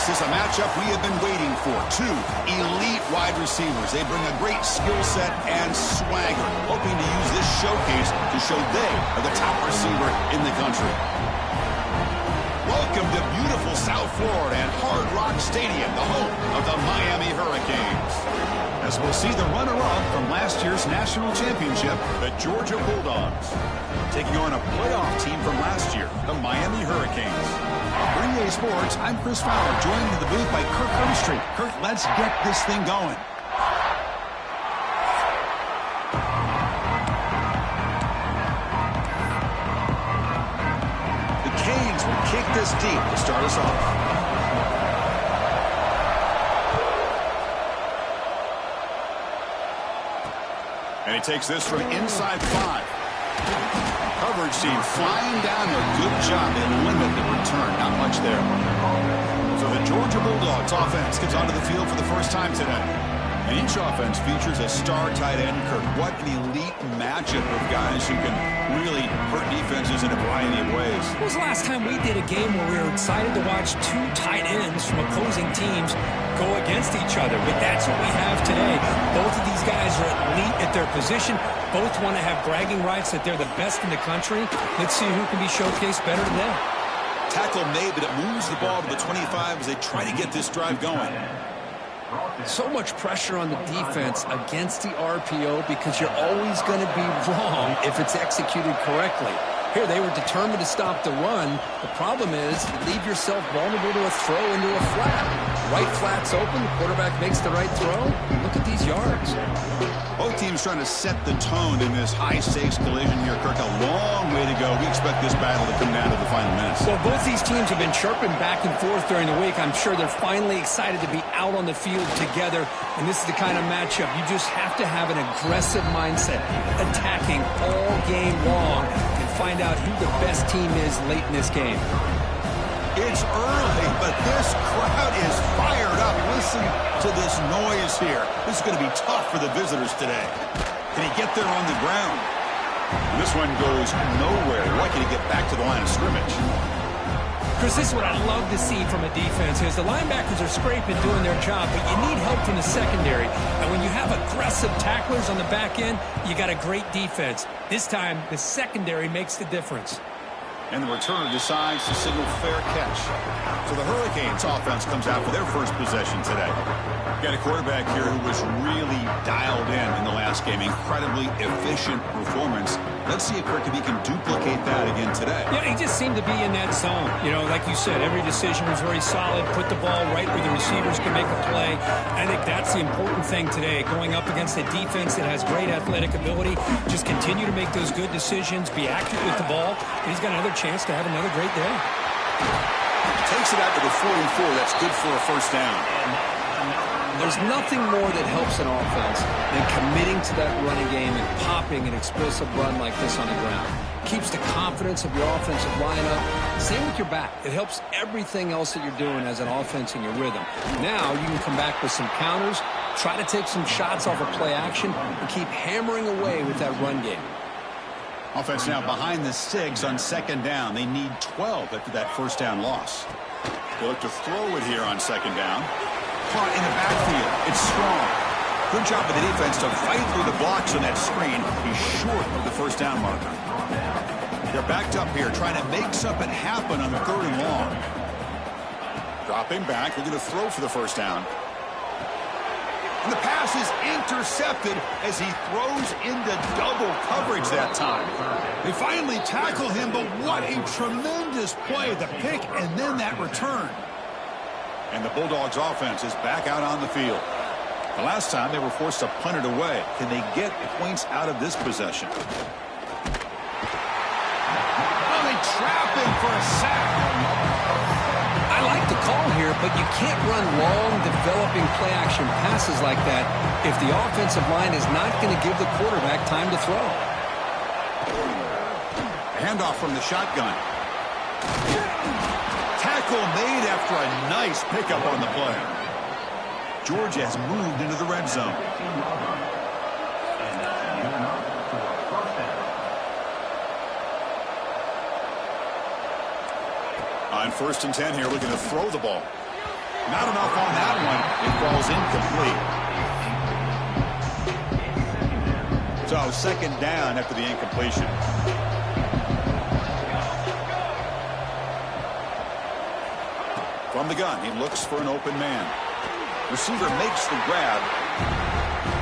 This is a matchup we have been waiting for. Two elite wide receivers. They bring a great skill set and swagger, hoping to use this showcase to show they are the top receiver in the country. Welcome to beautiful South Florida and Hard Rock Stadium, the home of the Miami Hurricanes. As we'll see the runner-up from last year's national championship, the Georgia Bulldogs, taking on a playoff team from last year, the Miami Hurricanes. For EA Sports, I'm Chris Fowler, joined in the booth by Kirk Overstreet. Kirk, let's get this thing going. The Canes will kick this deep to start us off. And he takes this from inside 5. Coverage team flying down there. Good job. They limit the return. Not much there. So the Georgia Bulldogs offense gets onto the field for the first time today. And each offense features a star tight end, Kirk. What an elite matchup of guys who can really hurt defenses in a variety of ways. When was the last time we did a game where we were excited to watch two tight ends from opposing teams go against each other? But that's what we have today. Both of these guys are elite at their position. Both want to have bragging rights that they're the best in the country. Let's see who can be showcased better today. Tackle made, but it moves the ball to the 25 as they try to get this drive going. So much pressure on the defense against the RPO because you're always going to be wrong if it's executed correctly. Here, they were determined to stop the run. The problem is you leave yourself vulnerable to a throw into a flat. Right flat's open. The quarterback makes the right throw. Look at these yards. Both teams trying to set the tone in this high-stakes collision here, Kirk. A long way to go. We expect this battle to come down to the final minutes. Well, both these teams have been chirping back and forth during the week. I'm sure they're finally excited to be out on the field together. And this is the kind of matchup you just have to have an aggressive mindset, attacking all game long, and find out who the best team is late in this game. It's early, but this crowd is fired up. Listen to this noise here. This is going to be tough for the visitors today. Can he get there on the ground? This one goes nowhere. Lucky to get back to the line of scrimmage. Chris, this is what I love to see from a defense is the linebackers are scraping, doing their job, but you need help from the secondary. And when you have aggressive tacklers on the back end, you got a great defense. This time, the secondary makes the difference. And the returner decides to signal fair catch. So the Hurricanes offense comes out for their first possession today. Got a quarterback here who was really dialed in the last game. Incredibly efficient performance. Let's see if Kirk can duplicate that again today. Yeah, he just seemed to be in that zone. You know, like you said, every decision was very solid. Put the ball right where the receivers can make a play. I think that's the important thing today. Going up against a defense that has great athletic ability. Just continue to make those good decisions. Be accurate with the ball. And he's got another chance to have another great day. Takes it out to the 44. That's good for a first down. There's nothing more that helps an offense than committing to that running game and popping an explosive run like this on the ground. Keeps the confidence of your offensive lineup. Same with your back. It helps everything else that you're doing as an offense in your rhythm. Now you can come back with some counters, try to take some shots off of play action, and keep hammering away with that run game. Offense now behind the 6 on second down. They need 12 after that first down loss. They look to throw it here on second down. Caught in the backfield. It's strong. Good job of the defense to fight through the blocks on that screen. He's short of the first down marker. They're backed up here trying to make something happen on the 3rd and long. Dropping back. They're going to throw for the first down. And the pass is intercepted as he throws into double coverage that time. They finally tackle him, but what a tremendous play. The pick and then that return. And the Bulldogs offense is back out on the field. The last time they were forced to punt it away. Can they get points out of this possession? Oh, they trap him for a sack. I like the call here, but you can't run long, developing play-action passes like that if the offensive line is not going to give the quarterback time to throw. Handoff from the shotgun. Tackle made after a nice pickup on the play. Georgia has moved into the red zone. On 1st and 10 here, looking to throw the ball. Not enough on that one. It falls incomplete. So second down after the incompletion. From the gun, he looks for an open man. Receiver makes the grab.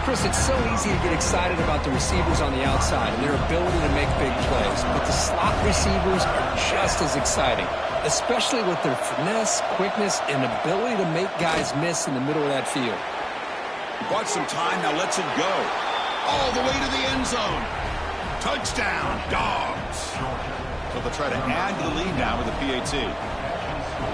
Chris, it's so easy to get excited about the receivers on the outside and their ability to make big plays, but the slot receivers are just as exciting, especially with their finesse, quickness, and ability to make guys miss in the middle of that field. He bought some time, now lets it go. All the way to the end zone. Touchdown, Dogs. So they'll try to add to the lead now with a PAT.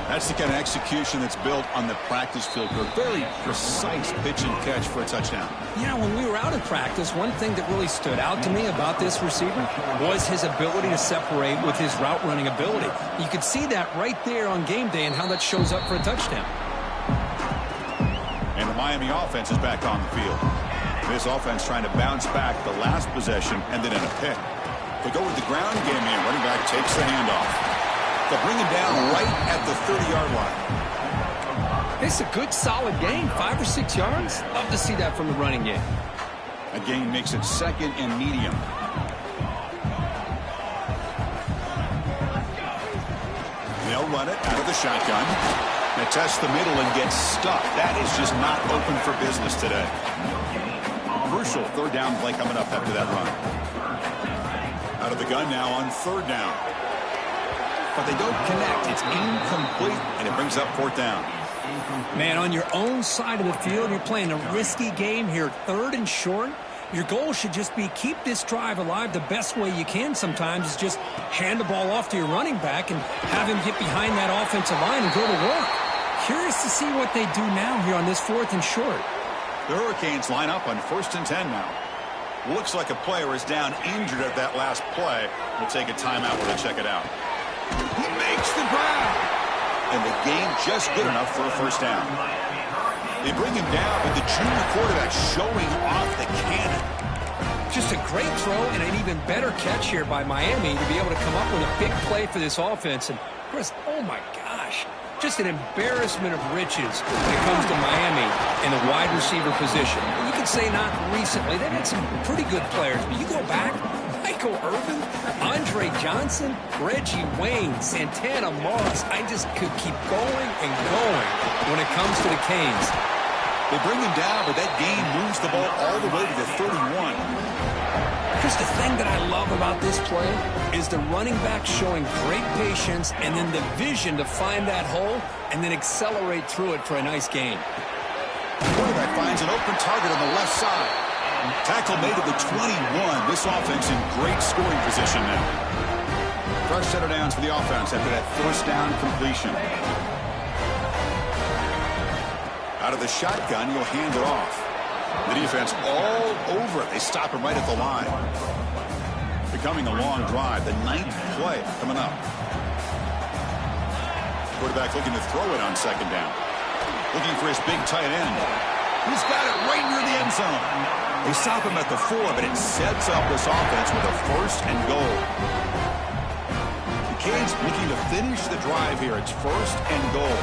That's the kind of execution that's built on the practice field for a very precise pitch and catch for a touchdown. Yeah, when we were out in practice, one thing that really stood out to me about this receiver was his ability to separate with his route running ability. You could see that right there on game day and how that shows up for a touchdown. And the Miami offense is back on the field. This offense trying to bounce back the last possession and then in a pick. They go with the ground game here. Running back takes the handoff. They'll bring him down right at the 30-yard line. It's a good, solid gain, 5 or 6 yards. Love to see that from the running game. A gain makes it second and medium. They'll run it out of the shotgun. They test the middle and get stuck. That is just not open for business today. Crucial third down play coming up after that run. Out of the gun now on third down. But they don't connect. It's incomplete, and it brings up fourth down. Man, on your own side of the field, you're playing a risky game here, third and short. Your goal should just be keep this drive alive. The best way you can sometimes is just hand the ball off to your running back and have him get behind that offensive line and go to work. Curious to see what they do now here on this fourth and short. The Hurricanes line up on 1st and 10 now. Looks like a player is down injured at that last play. We'll take a timeout while they check it out. He makes the grab. And the gain just good enough for a first down. They bring him down with the junior quarterback showing off the cannon. Just a great throw and an even better catch here by Miami to be able to come up with a big play for this offense. And Chris, oh my gosh, just an embarrassment of riches when it comes to Miami in the wide receiver position. You could say not recently. They've had some pretty good players, but you go back, Michael Irvin, Andre Johnson, Reggie Wayne, Santana Moss. I just could keep going and going when it comes to the Canes. They bring him down, but that gain moves the ball all the way to the 31. Just the thing that I love about this play is the running back showing great patience and then the vision to find that hole and then accelerate through it for a nice gain. The quarterback finds an open target on the left side. Tackle made at the 21. This offense in great scoring position now. Fresh set of downs for the offense after that first down completion. Out of the shotgun, he'll hand it off. The defense all over it. They stop him right at the line. Becoming a long drive. The 9th play coming up. Quarterback looking to throw it on second down. Looking for his big tight end. He's got it right near the end zone. They stop him at the 4, but it sets up this offense with a first and goal. The Canes looking to finish the drive here. It's first and goal.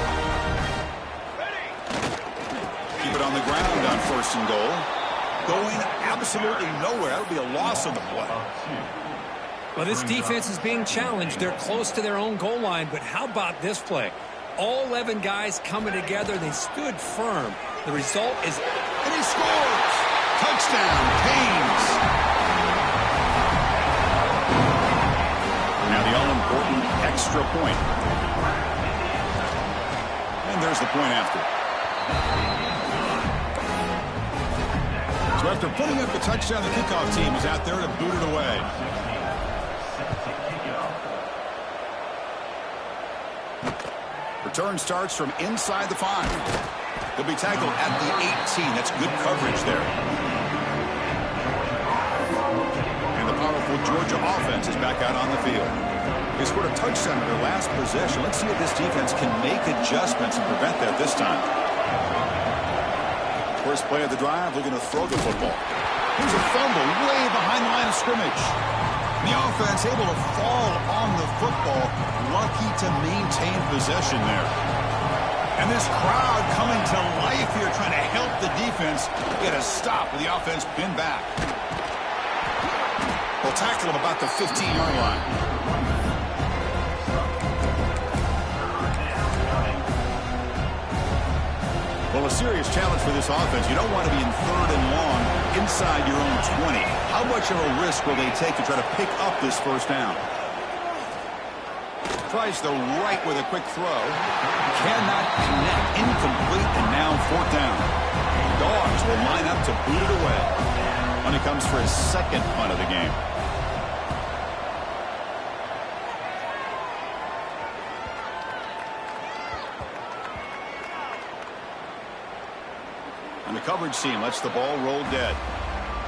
Keep it on the ground on first and goal. Going absolutely nowhere. That would be a loss on the play. Well, this defense is being challenged. They're close to their own goal line, but how about this play? All 11 guys coming together. They stood firm. The result is... And he scores! Touchdown, Canes! Now the all-important extra point. And there's the point after. So after putting up the touchdown, the kickoff team is out there to boot it away. Return starts from inside the 5. He'll be tackled at the 18. That's good coverage there. And the powerful Georgia offense is back out on the field. They scored a touchdown in their last possession. Let's see if this defense can make adjustments and prevent that this time. First play of the drive, looking to throw the football. Here's a fumble way behind the line of scrimmage. The offense able to fall on the football. Lucky to maintain possession there. And this crowd coming to life here, trying to help the defense get a stop with the offense pinned back. We'll tackle him about the 15-yard line. Well, a serious challenge for this offense. You don't want to be in 3rd and long inside your own 20. How much of a risk will they take to try to pick up this first down? Tries the right with a quick throw. Cannot connect. Incomplete, and now 4th down. Dogs will line up to boot it away when it comes for his 2nd punt of the game. And the coverage team lets the ball roll dead.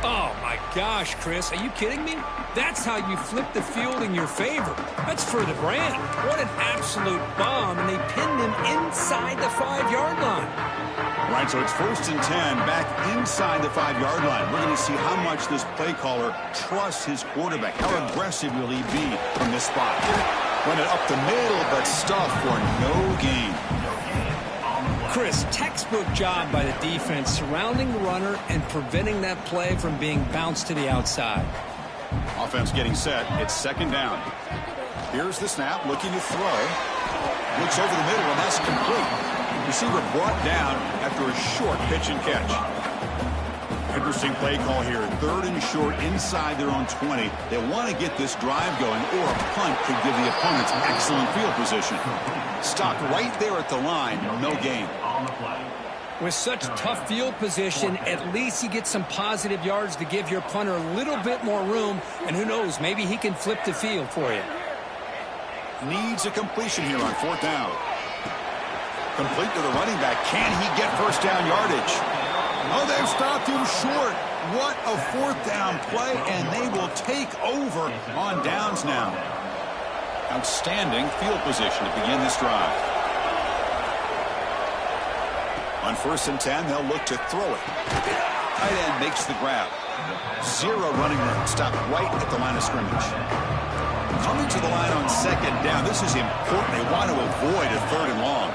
Oh, my gosh, Chris. Are you kidding me? That's how you flip the field in your favor. That's for the brand. What an absolute bomb, and they pinned him inside the 5-yard line. Right, so it's 1st and 10 back inside the 5-yard line. We're going to see how much this play caller trusts his quarterback. How aggressive will he be from this spot? Run it up the middle, but stuffed for no gain. Chris, textbook job by the defense surrounding the runner and preventing that play from being bounced to the outside. Offense getting set. It's 2nd down. Here's the snap, looking to throw. Looks over the middle, and that's complete. Receiver brought down after a short pitch and catch. Interesting play call here. 3rd and short inside their own 20. They want to get this drive going, or a punt could give the opponents excellent field position. Stopped right there at the line. No gain. With such tough field position, at least you get some positive yards to give your punter a little bit more room. And who knows, maybe he can flip the field for you. Needs a completion here on 4th down. Complete to the running back. Can he get first down yardage? Oh, they've stopped him short. What a 4th down play, and they will take over on downs now. Outstanding field position to begin this drive. On 1st and 10, they'll look to throw it. Tight end makes the grab. 0 running room. Stopped right at the line of scrimmage. Coming to the line on 2nd down. This is important. They want to avoid a 3rd and long.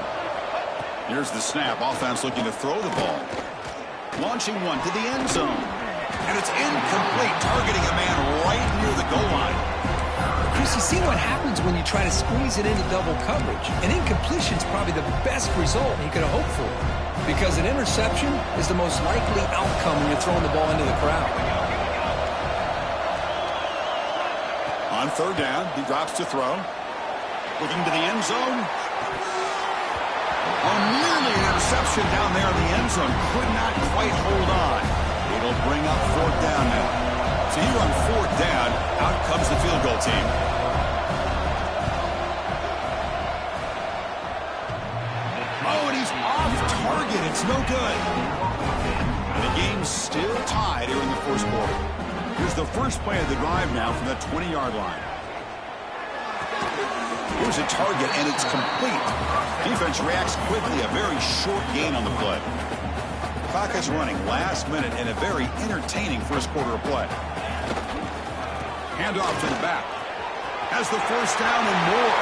Here's the snap. Offense looking to throw the ball. Launching one to the end zone. And it's incomplete, targeting a man right near the goal line. Chris, you see what happens when you try to squeeze it into double coverage. An incompletion is probably the best result you could have hoped for, because an interception is the most likely outcome when you're throwing the ball into the crowd. On 3rd down, he drops to throw. Looking to the end zone. Oh, nearly an interception down there in the end zone. Could not quite hold on. It'll bring up 4th down now. So here on 4th down, out comes the field goal team. Oh, and he's off target. It's no good. And the game's still tied here in the 1st quarter. Here's the first play of the drive now from the 20-yard line. Here's a target, and it's complete. Defense reacts quickly. A very short gain on the play. Clock is running last minute in a very entertaining 1st quarter of play. Handoff to the back. Has the 1st down and more.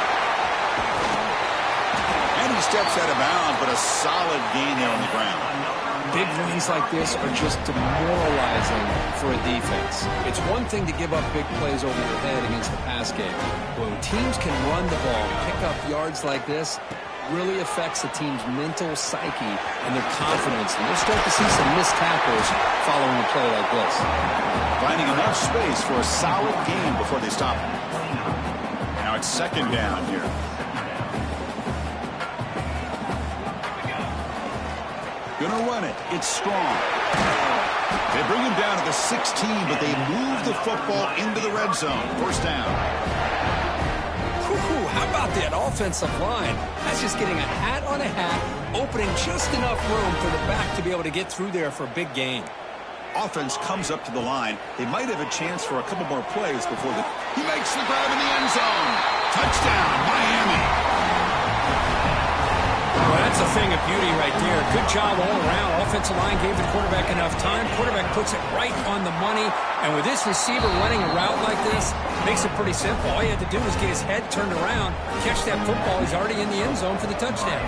And he steps out of bounds, but a solid gain there on the ground. Big runs like this are just demoralizing for a defense. It's one thing to give up big plays over your head against the pass game. When teams can run the ball, pick up yards like this, really affects the team's mental psyche and their confidence. And you'll start to see some missed tackles following a play like this. Finding enough space for a solid gain before they stop him. Now it's 2nd down here. Gonna run it. It's strong. They bring him down to the 16, but they move the football into the red zone. 1st down. How about that offensive line? That's just getting a hat on a hat, opening just enough room for the back to be able to get through there for a big gain. Offense comes up to the line. They might have a chance for a couple more plays before he makes the grab in the end zone. Touchdown, Miami. Well, that's a thing of beauty right there. Good job all around. Offensive line gave the quarterback enough time. Quarterback puts it right on the money. And with this receiver running a route like this, makes it pretty simple. All you had to do was get his head turned around, catch that football. He's already in the end zone for the touchdown.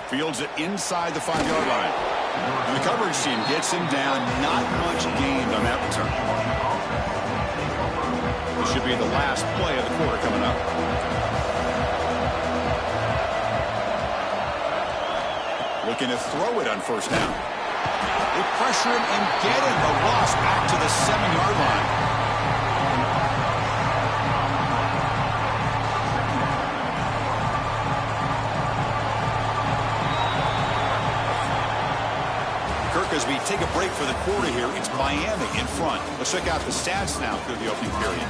Fields it inside the 5-yard line. And the coverage team gets him down. Not much gained on that return. This should be the last play of the quarter coming up. Looking to throw it on first down. They pressure him and get him. A loss back to the 7-yard line. As we take a break for the quarter here, it's Miami in front. Let's check out the stats now through the opening period.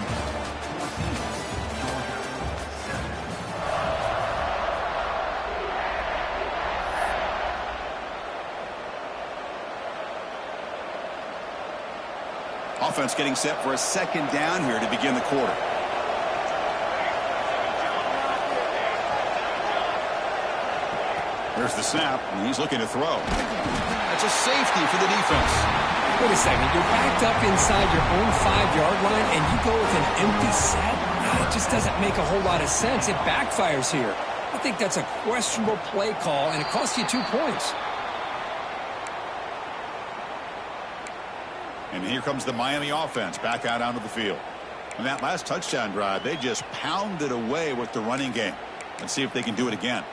Offense getting set for a second down here to begin the quarter. There's the snap, and he's looking to throw. That's a safety for the defense. Wait a second. You're backed up inside your own 5-yard line, and you go with an empty set? It just doesn't make a whole lot of sense. It backfires here. I think that's a questionable play call, and it costs you 2 points. And here comes the Miami offense back out onto the field. On that last touchdown drive, they just pounded away with the running game. Let's see if they can do it again.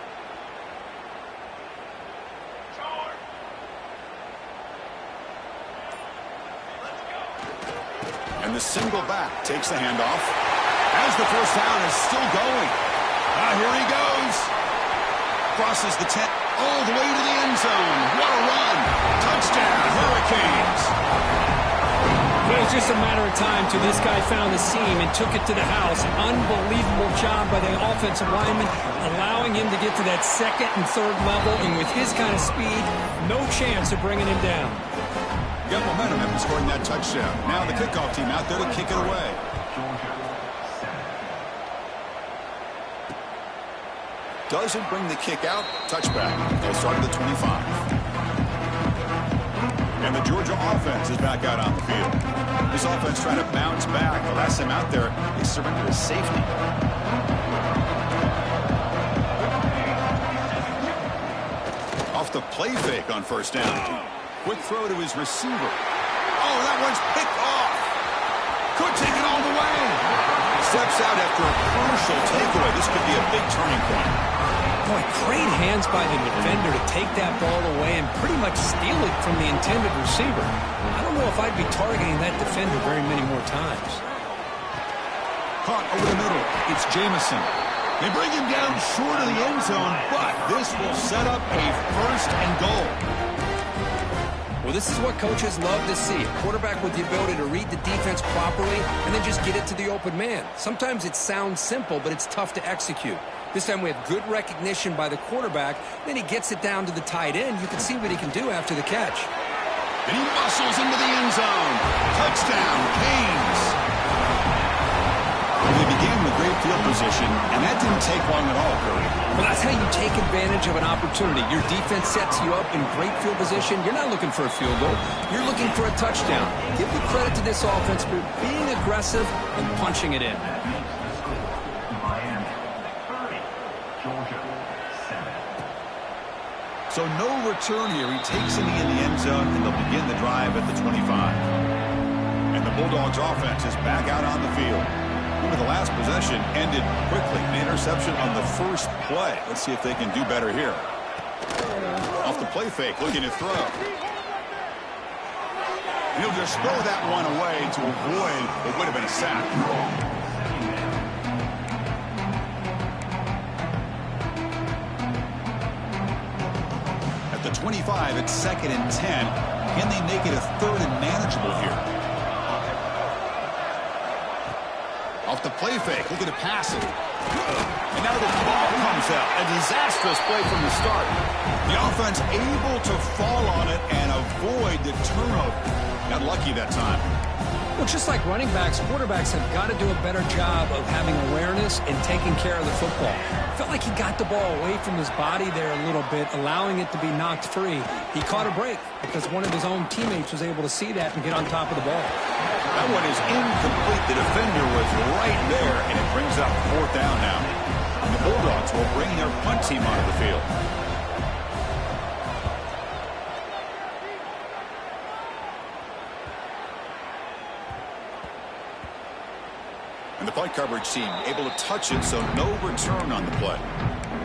And the single back takes the handoff. As the first down is still going. Here he goes. Crosses the 10 all the way to the end zone. What a run. Touchdown, Hurricanes. It was just a matter of time till this guy found the seam and took it to the house. Unbelievable job by the offensive lineman, allowing him to get to that second and third level. And with his kind of speed, no chance of bringing him down. Got momentum after scoring that touchdown. Now the kickoff team out there to kick it away. Doesn't bring the kick out. Touchback. They'll start at the 25. And the Georgia offense is back out on the field. This offense trying to bounce back. The last time out there, they surrendered a safety. Off the play fake on first down. Quick throw to his receiver. Oh, that one's picked off. Could take it all the way. Steps out after a crucial takeaway. This could be a big turning point. Boy, great hands by the defender to take that ball away and pretty much steal it from the intended receiver. I don't know if I'd be targeting that defender very many more times. Caught over the middle. It's Jamison. They bring him down short of the end zone, but this will set up a first and goal. Well, this is what coaches love to see. A quarterback with the ability to read the defense properly and then just get it to the open man. Sometimes it sounds simple, but it's tough to execute. This time we have good recognition by the quarterback. Then he gets it down to the tight end. You can see what he can do after the catch. And he muscles into the end zone. Touchdown, Canes. They began with great field position, and that didn't take long at all, Curry. Well, that's how you take advantage of an opportunity. Your defense sets you up in great field position. You're not looking for a field goal. You're looking for a touchdown. Give the credit to this offense for being aggressive and punching it in. So no return here. He takes it in the end zone, and they'll begin the drive at the 25. And the Bulldogs offense is back out on the field. Remember, the last possession ended quickly. An interception on the first play. Let's see if they can do better here. Off the play fake, looking to throw. He'll just throw that one away to avoid what would have been a sack. At the 25, it's 2nd and 10. Can they make it a 3rd and manageable here? Off the play fake, looking to pass it. And now the ball comes out. A disastrous play from the start. The offense able to fall on it and avoid the turnover. Got lucky that time. Well, just like running backs, quarterbacks have got to do a better job of having awareness and taking care of the football. Felt like he got the ball away from his body there a little bit, allowing it to be knocked free. He caught a break because one of his own teammates was able to see that and get on top of the ball. That one is incomplete. The defender was right there, and it brings up 4th down now. And the Bulldogs will bring their punt team onto the field. point coverage team able to touch it, so no return on the play.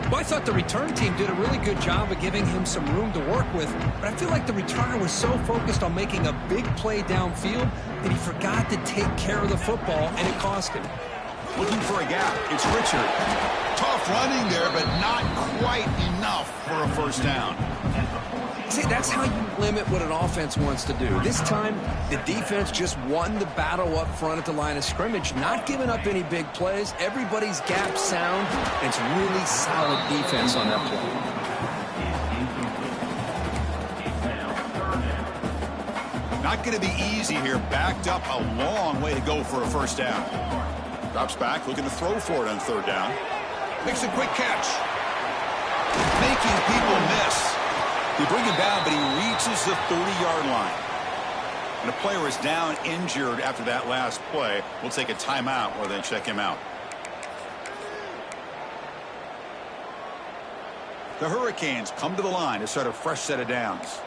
Well, I thought the return team did a really good job of giving him some room to work with, but I feel like the returner was so focused on making a big play downfield that he forgot to take care of the football, and it cost him. Looking for a gap. It's Richard. Tough running there, but not quite enough for a first down. See, that's how you limit what an offense wants to do. This time, the defense just won the battle up front at the line of scrimmage, not giving up any big plays. Everybody's gap sound. It's really solid defense on that play. Not going to be easy here. Backed up a long way to go for a first down. Drops back, looking to throw for it on third down. Makes a quick catch. Making people miss. They bring him down, but he reaches the 30-yard line. And a player is down injured after that last play. We'll take a timeout or then check him out. The Hurricanes come to the line to start a fresh set of downs.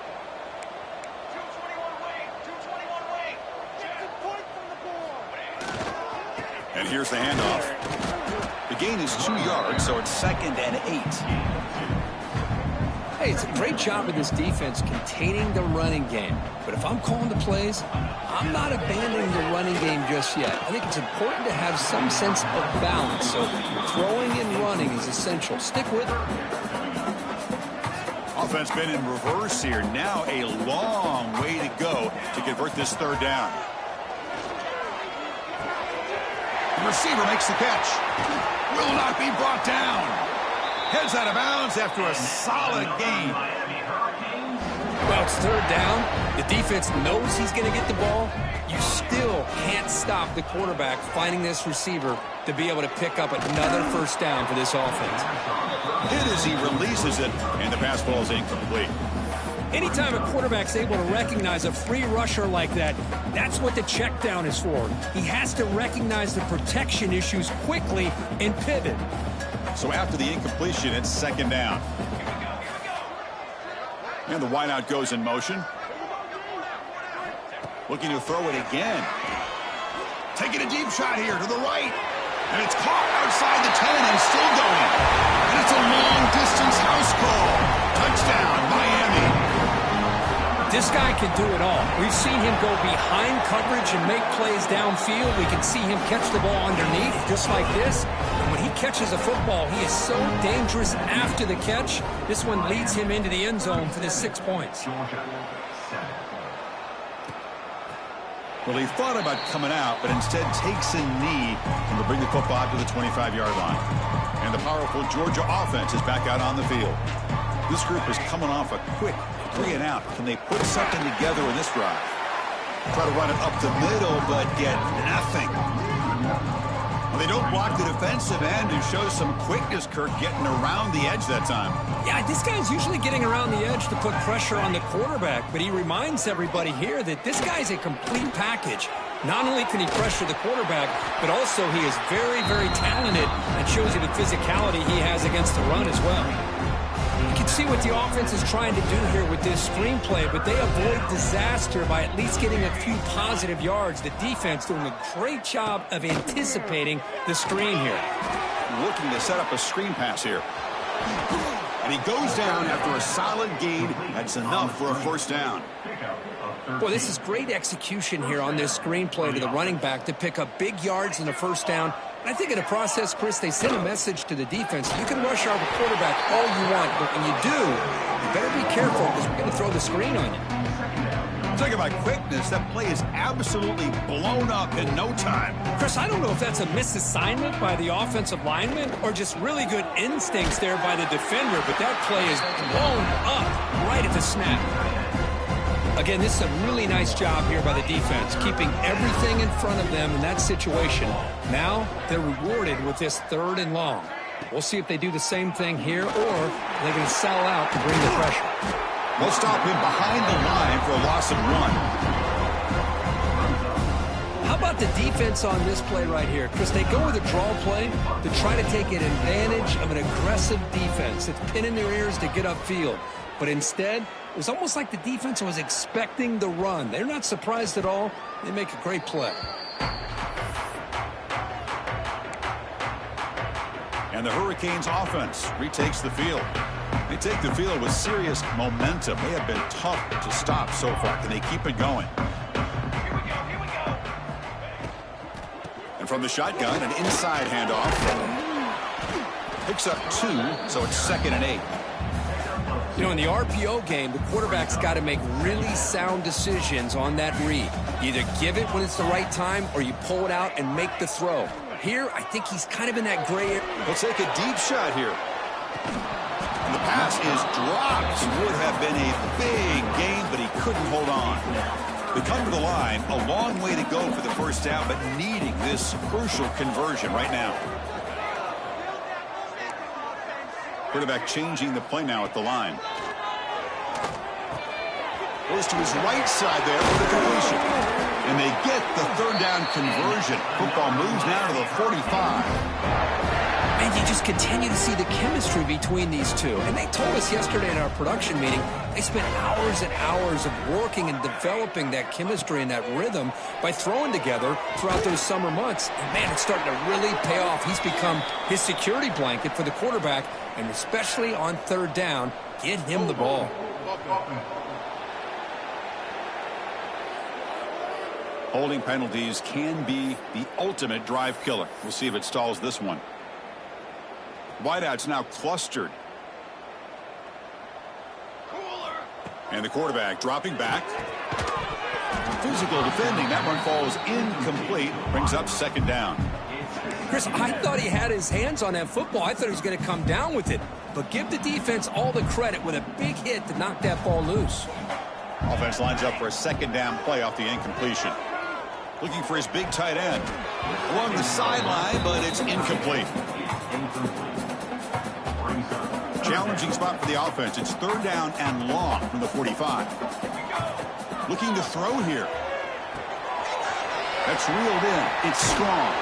And here's the handoff. The gain is 2 yards, so it's 2nd and 8. Hey, it's a great job of this defense containing the running game. But if I'm calling the plays, I'm not abandoning the running game just yet. I think it's important to have some sense of balance. So throwing and running is essential. Stick with it. Offense been in reverse here. Now a long way to go to convert this third down. The receiver makes the catch. Will not be brought down. Heads out of bounds after a solid gain. Well, it's third down. The defense knows he's going to get the ball. You still can't stop the quarterback finding this receiver to be able to pick up another first down for this offense. Hit as he releases it, and the pass ball is incomplete. Anytime a quarterback's able to recognize a free rusher like that, that's what the check down is for. He has to recognize the protection issues quickly and pivot. So after the incompletion, it's 2nd down. And the wideout goes in motion. Looking to throw it again. Taking a deep shot here to the right. And it's caught outside the 10 and still going. And it's a long-distance house call. Touchdown, Miami. This guy can do it all. We've seen him go behind coverage and make plays downfield. We can see him catch the ball underneath, just like this. And when he catches a football, he is so dangerous after the catch. This one leads him into the end zone for the 6 points. Well, he thought about coming out, but instead takes a knee and will bring the football to the 25-yard line. And the powerful Georgia offense is back out on the field. This group is coming off a quick 3 and out. Can they put something together in this drive? Try to run it up the middle, but get nothing. Well, they don't block the defensive end, who shows some quickness, Kirk, getting around the edge that time. Yeah, this guy's usually getting around the edge to put pressure on the quarterback, but he reminds everybody here that this guy's a complete package. Not only can he pressure the quarterback, but also he is very, very talented and shows you the physicality he has against the run as well. You can see what the offense is trying to do here with this screenplay, but they avoid disaster by at least getting a few positive yards. The defense doing a great job of anticipating the screen here. Looking to set up a screen pass here. And he goes down after a solid gain. That's enough for a first down. Boy, this is great execution here on this screenplay to the running back to pick up big yards in the first down. I think in the process, Chris, they send a message to the defense. You can rush our quarterback all you want, but when you do, you better be careful because we're going to throw the screen on you. Talking about quickness, that play is absolutely blown up in no time. Chris, I don't know if that's a misassignment by the offensive lineman or just really good instincts there by the defender, but that play is blown up right at the snap. Again, this is a really nice job here by the defense, keeping everything in front of them in that situation. Now they're rewarded with this 3rd and long. We'll see if they do the same thing here or they're going to sell out to bring the pressure. They'll stop him behind the line for a loss of 1. How about the defense on this play right here? Chris, they go with a draw play to try to take an advantage of an aggressive defense that's pinning their ears to get upfield. But instead, it was almost like the defense was expecting the run. They're not surprised at all. They make a great play. And the Hurricanes offense retakes the field. They take the field with serious momentum. They have been tough to stop so far. Can they keep it going? And from the shotgun, an inside handoff. Picks up 2, so it's 2nd and 8. You know, in the RPO game, the quarterback's got to make really sound decisions on that read. Either give it when it's the right time or you pull it out and make the throw. Here, I think he's kind of in that gray area. He'll take a deep shot here. And the pass is dropped. It would have been a big gain, but he couldn't hold on. They come to the line, a long way to go for the first down, but needing this crucial conversion right now. Quarterback changing the play now at the line. Goes to his right side there for the completion. And they get the 3rd down conversion. Football moves now to the 45. And you just continue to see the chemistry between these two. And they told us yesterday in our production meeting, they spent hours and hours of working and developing that chemistry and that rhythm by throwing together throughout those summer months. And, man, it's starting to really pay off. He's become his security blanket for the quarterback, and especially on 3rd down, get him the ball. Holding penalties can be the ultimate drive killer. We'll see if it stalls this one. Wideouts now clustered. And the quarterback dropping back. Physical defending. That one falls incomplete. Brings up 2nd down. Chris, I thought he had his hands on that football. I thought he was going to come down with it. But give the defense all the credit with a big hit to knock that ball loose. Offense lines up for a 2nd down play off the incompletion. Looking for his big tight end. Along the sideline, but it's incomplete. Challenging spot for the offense. It's 3rd down and long from the 45. Looking to throw here. That's reeled in. It's strong.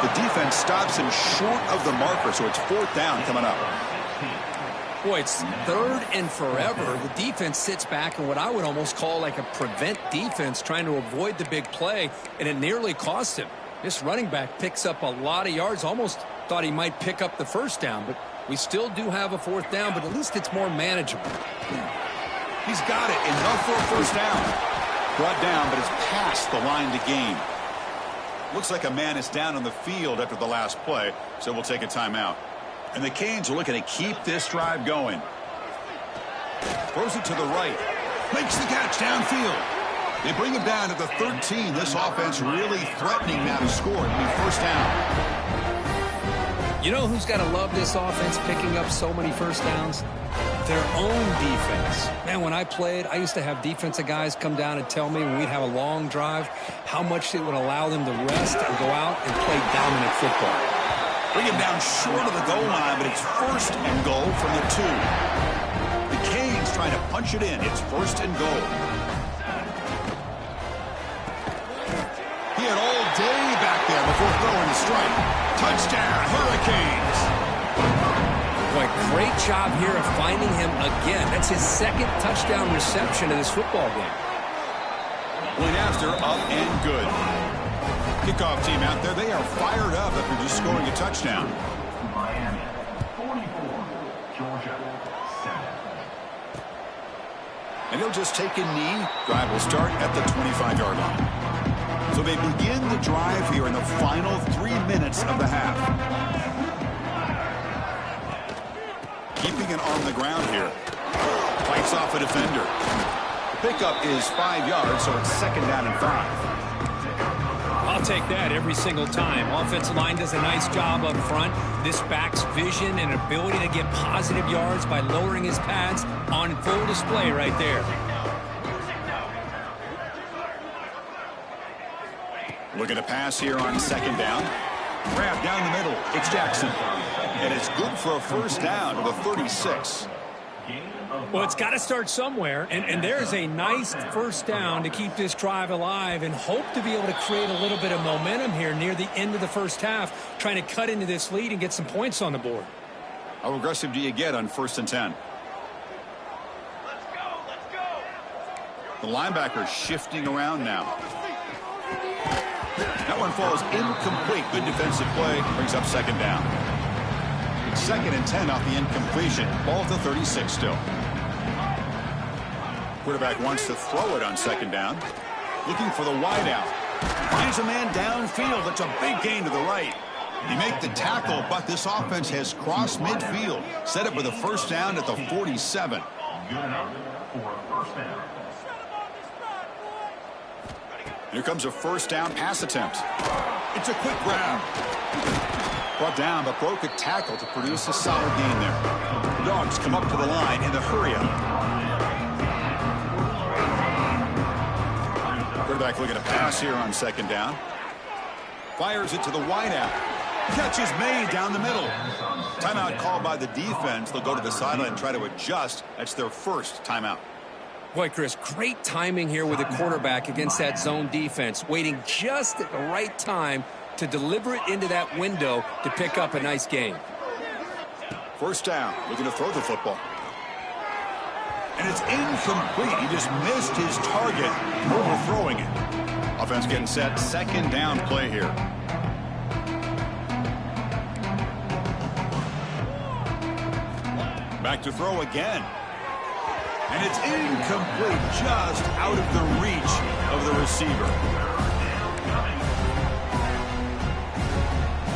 The defense stops him short of the marker, so it's 4th down coming up. Boy, it's 3rd and forever. The defense sits back in what I would almost call like a prevent defense, trying to avoid the big play, and it nearly cost him. This running back picks up a lot of yards. Almost thought he might pick up the 1st down, but we still do have a 4th down, but at least it's more manageable. He's got it. Enough for a 1st down. Brought down, but it's past the line to gain. Looks like a man is down on the field after the last play, so we'll take a timeout. And the Canes are looking to keep this drive going. Throws it to the right. Makes the catch downfield. They bring him down to the 13. This offense really threatening now to score. It'll be 1st down. You know who's got to love this offense picking up so many 1st downs? Their own defense. Man, when I played, I used to have defensive guys come down and tell me when we'd have a long drive how much it would allow them to rest and go out and play dominant football. Bring him down short of the goal line, but it's 1st and goal from the 2. The Canes trying to punch it in. It's 1st and goal. He had all day back there before throwing the strike. Touchdown, Hurricanes. Boy, great job here of finding him again. That's his 2nd touchdown reception in this football game. Point after, up and good. Kickoff team out there, they are fired up after just scoring a touchdown. Miami, 44, Georgia, 7. And he'll just take a knee. Drive will start at the 25-yard line. So they begin the drive here in the final 3 minutes of the half. Keeping it on the ground here. Fights off a defender. The pickup is 5 yards, so it's 2nd down and 5. I'll take that every single time. Offensive line does a nice job up front. This back's vision and ability to get positive yards by lowering his pads on full display right there. Looking to pass here on 2nd down. Grab down the middle. It's Jackson. And it's good for a 1st down to the 36. Well, it's got to start somewhere, and there's a nice 1st down to keep this drive alive and hope to be able to create a little bit of momentum here near the end of the 1st half, trying to cut into this lead and get some points on the board. How aggressive do you get on 1st and 10? The linebacker shifting around now. That one falls incomplete. Good defensive play. Brings up 2nd down. It's 2nd and 10 off the incompletion. Ball at the 36 still. Quarterback wants to throw it on 2nd down. Looking for the wide out. Finds a man downfield. That's a big gain to the right. You make the tackle, but this offense has crossed midfield. Set up with a 1st down at the 47. Good enough for a 1st down. Here comes a 1st down pass attempt. It's a quick grab. Brought down, but broke a tackle to produce a solid gain there. The Dogs come up to the line in the hurry-up. Quarterback looking to pass here on 2nd down. Fires it to the wideout. Catch is made down the middle. Timeout called by the defense. They'll go to the sideline and try to adjust. That's their 1st timeout. Boy, Chris, great timing here with the quarterback against that zone defense, waiting just at the right time to deliver it into that window to pick up a nice gain. 1st down, looking to throw the football. And it's incomplete. He just missed his target, overthrowing it. Offense getting set, 2nd down play here. Back to throw again. And it's incomplete, just out of the reach of the receiver.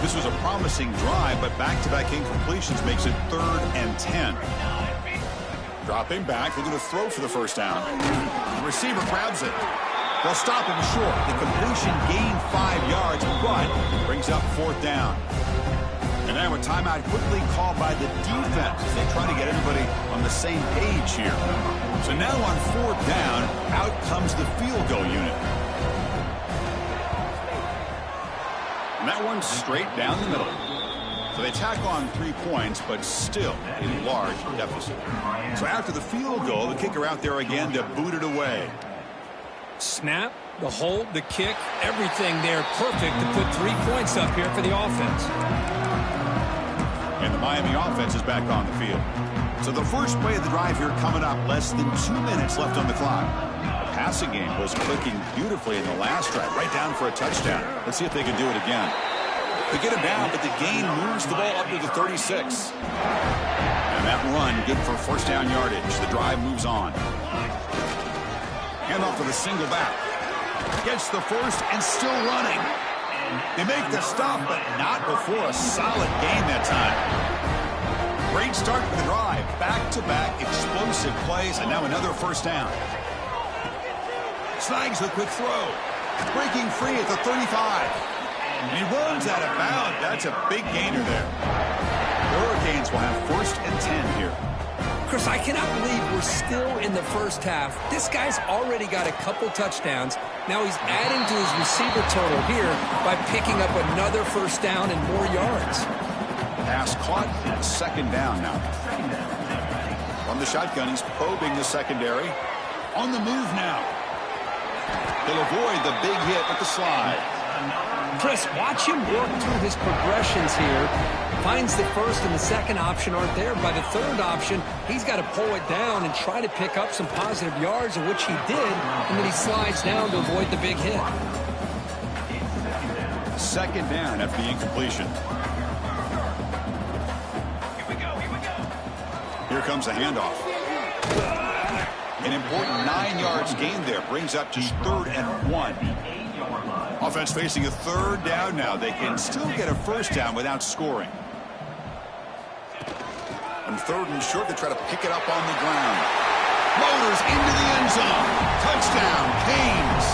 This was a promising drive, but back-to-back incompletions makes it 3rd and 10. Dropping back, looking to throw for the 1st down. The receiver grabs it. They'll stop him short. The completion gained 5 yards, but brings up 4th down. And now a timeout quickly called by the defense as they try to get everybody on the same page here. So now on 4th down, out comes the field goal unit. And that one's straight down the middle. So they tack on 3 points, but still a large deficit. So after the field goal, the kicker out there again to boot it away. Snap, the hold, the kick, everything there perfect to put 3 points up here for the offense. And the Miami offense is back on the field. So the first play of the drive here coming up, less than 2 minutes left on the clock. The passing game was clicking beautifully in the last drive, right down for a touchdown. Let's see if they can do it again. They get him down, but the gain moves the ball up to the 36. And that run good for 1st down yardage. The drive moves on. Handoff to the single back. Gets the 1st and still running. They make the stop, but not before a solid gain that time. Great start for the drive. Back-to-back explosive plays, and now another 1st down. Snags the quick throw. Breaking free at the 35. And he runs out of bounds. That's a big gainer there. The Hurricanes will have 1st and 10 here. Chris, I cannot believe we're still in the 1st half. This guy's already got a couple touchdowns. Now he's adding to his receiver total here by picking up another 1st down and more yards. Pass caught, 2nd down now. From the shotgun, he's probing the secondary. On the move now. He'll avoid the big hit with the slide. Chris, watch him work through his progressions here. Finds the 1st and the 2nd option aren't there. By the 3rd option, he's got to pull it down and try to pick up some positive yards, which he did, and then he slides down to avoid the big hit. 2nd down after the incompletion. Here comes the handoff. An important 9 yards gained there. Brings up just 3rd and 1. Offense facing a 3rd down now. They can still get a 1st down without scoring. On 3rd and short, they try to pick it up on the ground. Motors into the end zone. Touchdown, Canes.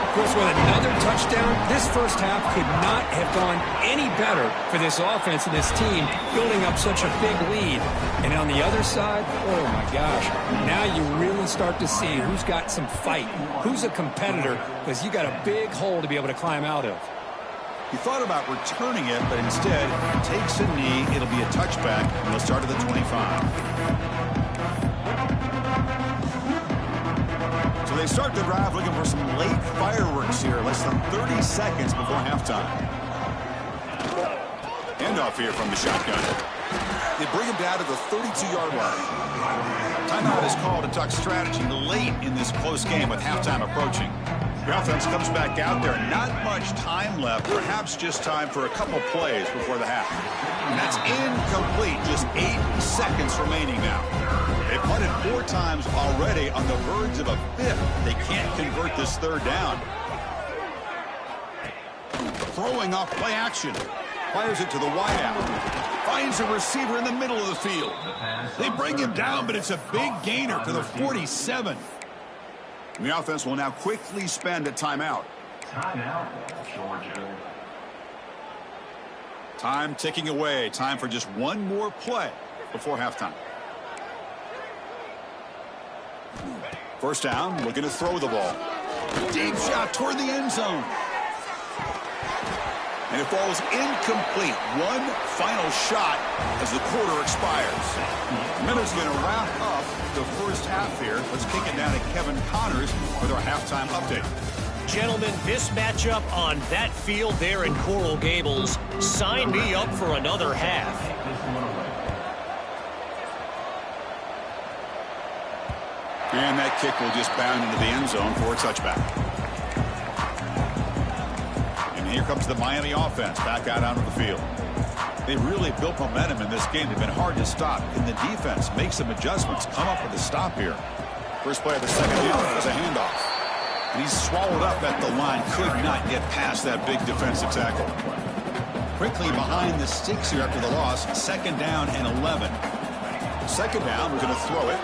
Of course, with another touchdown, this 1st half could not have gone any better for this offense and this team, building up such a big lead. And on the other side, oh my gosh, now you really start to see who's got some fight, who's a competitor, because you got a big hole to be able to climb out of. He thought about returning it, but instead takes a knee. It'll be a touchback, and he'll start at the 25. So they start the drive looking for some late fireworks here, less than 30 seconds before halftime. Handoff here from the shotgun. They bring him down to the 32-yard line. Timeout is called to talk strategy late in this close game with halftime approaching. The offense comes back out there. Not much time left. Perhaps just time for a couple plays before the half. And that's incomplete. Just 8 seconds remaining now. They punted 4 times already on the verge of a 5th. They can't convert this 3rd down. Throwing off play action. Fires it to the wideout. Finds a receiver in the middle of the field. They bring him down, but it's a big gainer to the 47. And the offense will now quickly spend a timeout. Timeout, Georgia. Time ticking away. Time for just one more play before halftime. First down, looking to throw the ball. Deep shot toward the end zone. And it falls incomplete. One final shot as the quarter expires. The minute's going to wrap up the first half here. Let's kick it down to Kevin Connors with our halftime update. Gentlemen, this matchup on that field there in Coral Gables, sign me up for another half. And that kick will just bound into the end zone for a touchback. And here comes the Miami offense back out onto the field. They really built momentum in this game. They've been hard to stop. And the defense makes some adjustments, come up with a stop here. First play of the second half was a handoff. And he's swallowed up at the line. Could not get past that big defensive tackle. Quickly behind the sticks here after the loss. Second down and 11. Second down, we're going to throw it.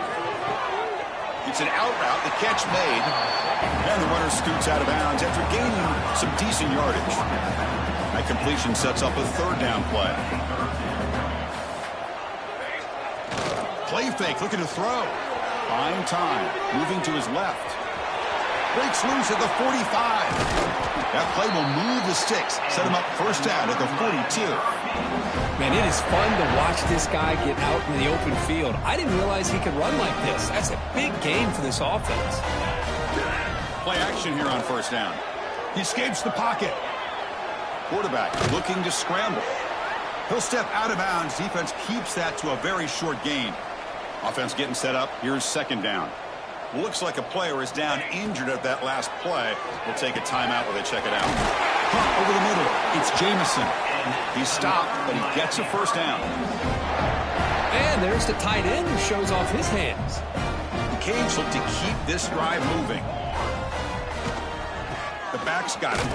It's an out route. The catch made. And the runner scoots out of bounds after gaining some decent yardage. That completion sets up a third down play. Play fake, looking to throw. Fine time. Moving to his left. Breaks loose at the 45. That play will move the sticks. Set him up first down at the 42. Man, it is fun to watch this guy get out in the open field. I didn't realize he could run like this. That's a big game for this offense. Play action here on first down. He escapes the pocket. Quarterback looking to scramble. He'll step out of bounds. Defense keeps that to a very short gain. Offense getting set up. Here's second down. Looks like a player is down injured at that last play. We'll take a timeout while they check it out. Punt over the middle. It's Jamison. He's stopped, but he gets a first down. And there's the tight end who shows off his hands. The Canes look to keep this drive moving. The back's got it.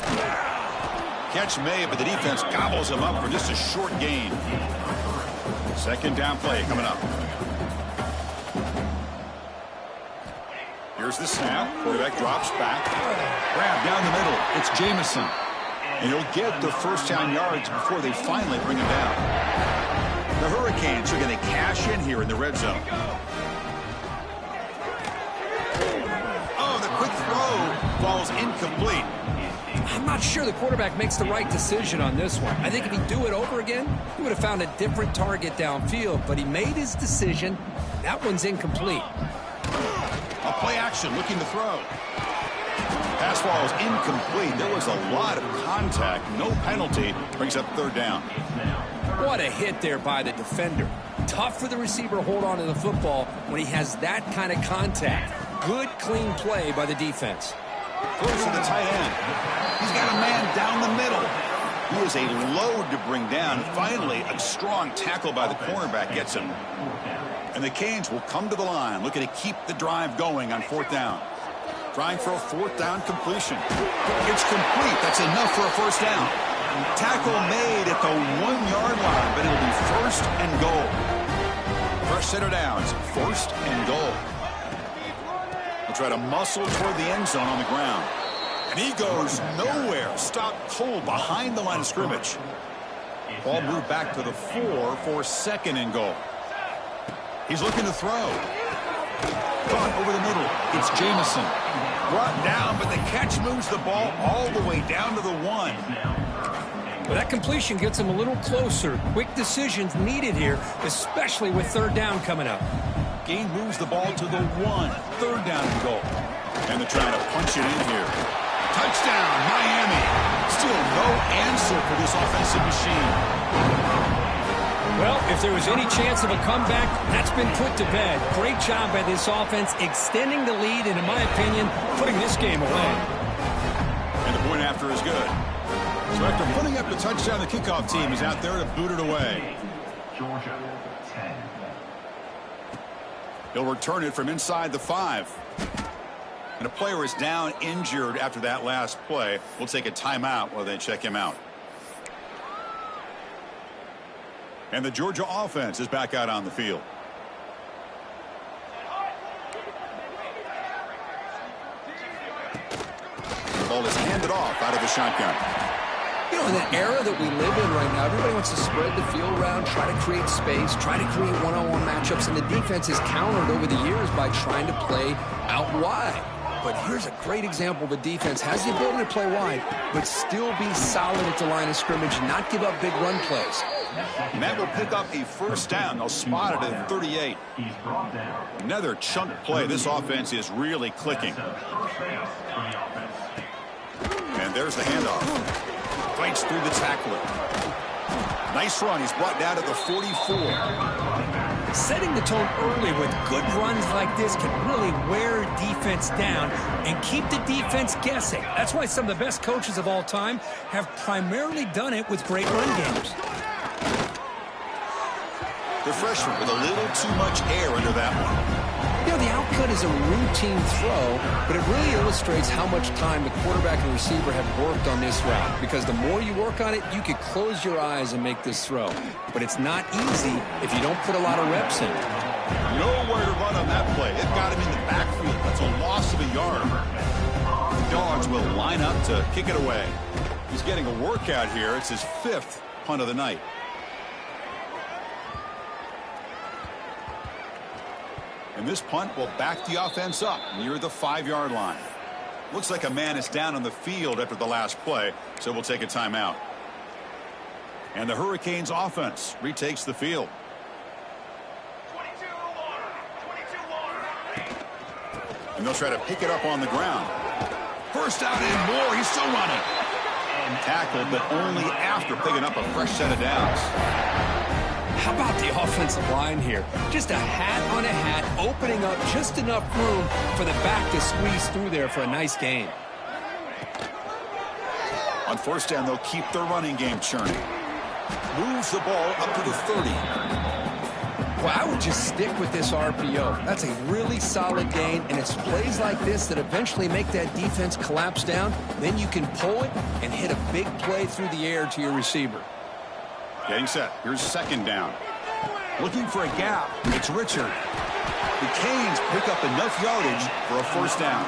Catch made, but the defense gobbles him up for just a short gain. Second down play coming up. Here's the snap. Quarterback drops back. Grab down the middle. It's Jamison. And he'll get the first down yards before they finally bring him down. The Hurricanes are going to cash in here in the red zone. Oh, the quick throw falls incomplete. I'm not sure the quarterback makes the right decision on this one. I think if he'd do it over again, he would have found a different target downfield, but he made his decision. That one's incomplete. A play action, looking to throw. Pass ball is incomplete. There was a lot of contact. No penalty. Brings up third down. What a hit there by the defender. Tough for the receiver to hold on to the football when he has that kind of contact. Good, clean play by the defense. Close to the tight end. He's got a man down the middle. He is a load to bring down. Finally, a strong tackle by the cornerback gets him. And the Canes will come to the line, looking to keep the drive going on fourth down. Trying for a fourth down completion. It's complete. That's enough for a first down. Tackle made at the 1-yard line, but it'll be first and goal. Fresh set of downs, first and goal. He'll try to muscle toward the end zone on the ground. And he goes nowhere. Stopped cold behind the line of scrimmage. Ball moved back to the 4 for second and goal. He's looking to throw. Caught over the middle. It's Jamison. Brought down, but the catch moves the ball all the way down to the 1. Well, that completion gets him a little closer. Quick decisions needed here, especially with third down coming up. Gain moves the ball to the 1. Third down and goal. And they're trying to punch it in here. Touchdown, Miami. Still no answer for this offensive machine. Well, if there was any chance of a comeback, that's been put to bed. Great job by this offense extending the lead and, in my opinion, putting this game away. after is good. So after putting up the touchdown, the kickoff team is out there to boot it away. Georgia, 10. He'll return it from inside the 5. And a player is down injured after that last play. We'll take a timeout while they check him out. And the Georgia offense is back out on the field. The ball is handed off out of the shotgun. You know, in the era that we live in right now, everybody wants to spread the field around, try to create space, try to create one-on-one matchups, and the defense has countered over the years by trying to play out wide. But here's a great example of a defense has the ability to play wide, but still be solid at the line of scrimmage, not give up big run plays. And that will pick up a first down. They'll spot it at 38. Another chunk play. This offense is really clicking. And there's the handoff. Fights through the tackler. Nice run. He's brought down to the 44. Setting the tone early with good runs like this can really wear defense down and keep the defense guessing. That's why some of the best coaches of all time have primarily done it with great run games. The freshman with a little too much air under that one. You know, the output is a routine throw, but it really illustrates how much time the quarterback and receiver have worked on this route. Because the more you work on it, you could close your eyes and make this throw. But it's not easy if you don't put a lot of reps in. Nowhere to run on that play. It got him in the backfield. That's a loss of a yard. The Dogs will line up to kick it away. He's getting a workout here. It's his 5th punt of the night. And this punt will back the offense up near the 5-yard line. Looks like a man is down on the field after the last play, so we'll take a timeout. And the Hurricanes offense retakes the field. And they'll try to pick it up on the ground. First down and more. He's still running. Tackled, but only after picking up a fresh set of downs. How about the offensive line here? Just a hat on a hat, opening up just enough room for the back to squeeze through there for a nice gain. On first down, they'll keep their running game churning. Moves the ball up to the 30. Well, I would just stick with this RPO. That's a really solid gain, and it's plays like this that eventually make that defense collapse down. Then you can pull it and hit a big play through the air to your receiver. Getting set. Here's second down. Looking for a gap. It's Richard. The Canes pick up enough yardage for a first down.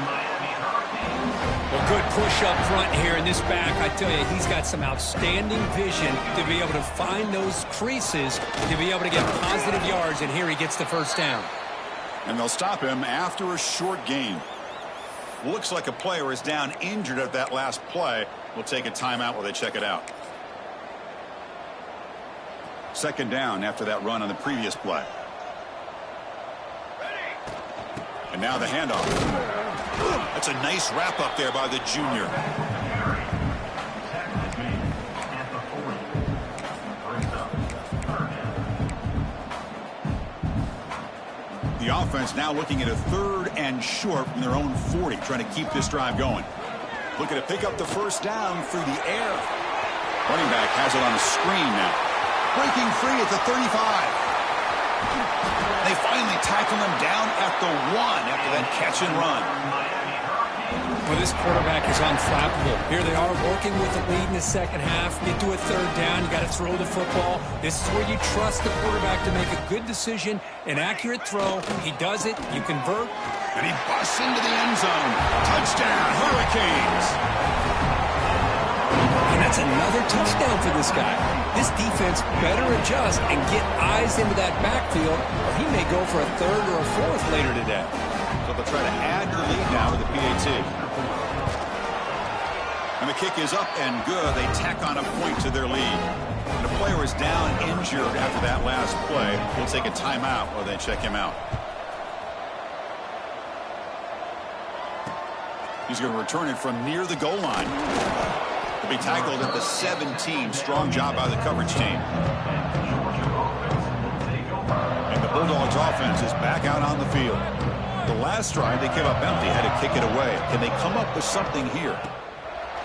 Well, good push up front here in this back. I tell you, he's got some outstanding vision to be able to find those creases, to be able to get positive yards, and here he gets the first down. And they'll stop him after a short gain. Looks like a player is down injured at that last play. We'll take a timeout while they check it out. Second down after that run on the previous play. And now the handoff. That's a nice wrap up there by the junior. The offense now looking at a 3rd and short from their own 40, trying to keep this drive going. Looking to pick up the first down through the air. Running back has it on a screen now. Breaking free at the 35. They finally tackle him down at the 1 after that catch and run. Well, this quarterback is unflappable. Here they are working with the lead in the second half. Get to a 3rd down. You got to throw the football. This is where you trust the quarterback to make a good decision, an accurate throw. He does it. You convert. And he busts into the end zone. Touchdown, Hurricanes. And that's another touchdown for this guy. This defense better adjust and get eyes into that backfield, or he may go for a 3rd or a 4th later today. So they'll try to add their lead now with the PAT. And the kick is up and good. They tack on a point to their lead. And the player is down injured after that last play. We'll take a timeout while they check him out. He's going to return it from near the goal line. To be tackled at the 17. Strong job by the coverage team. And the Bulldogs offense is back out on the field. The last drive they came up empty, had to kick it away. Can they come up with something here?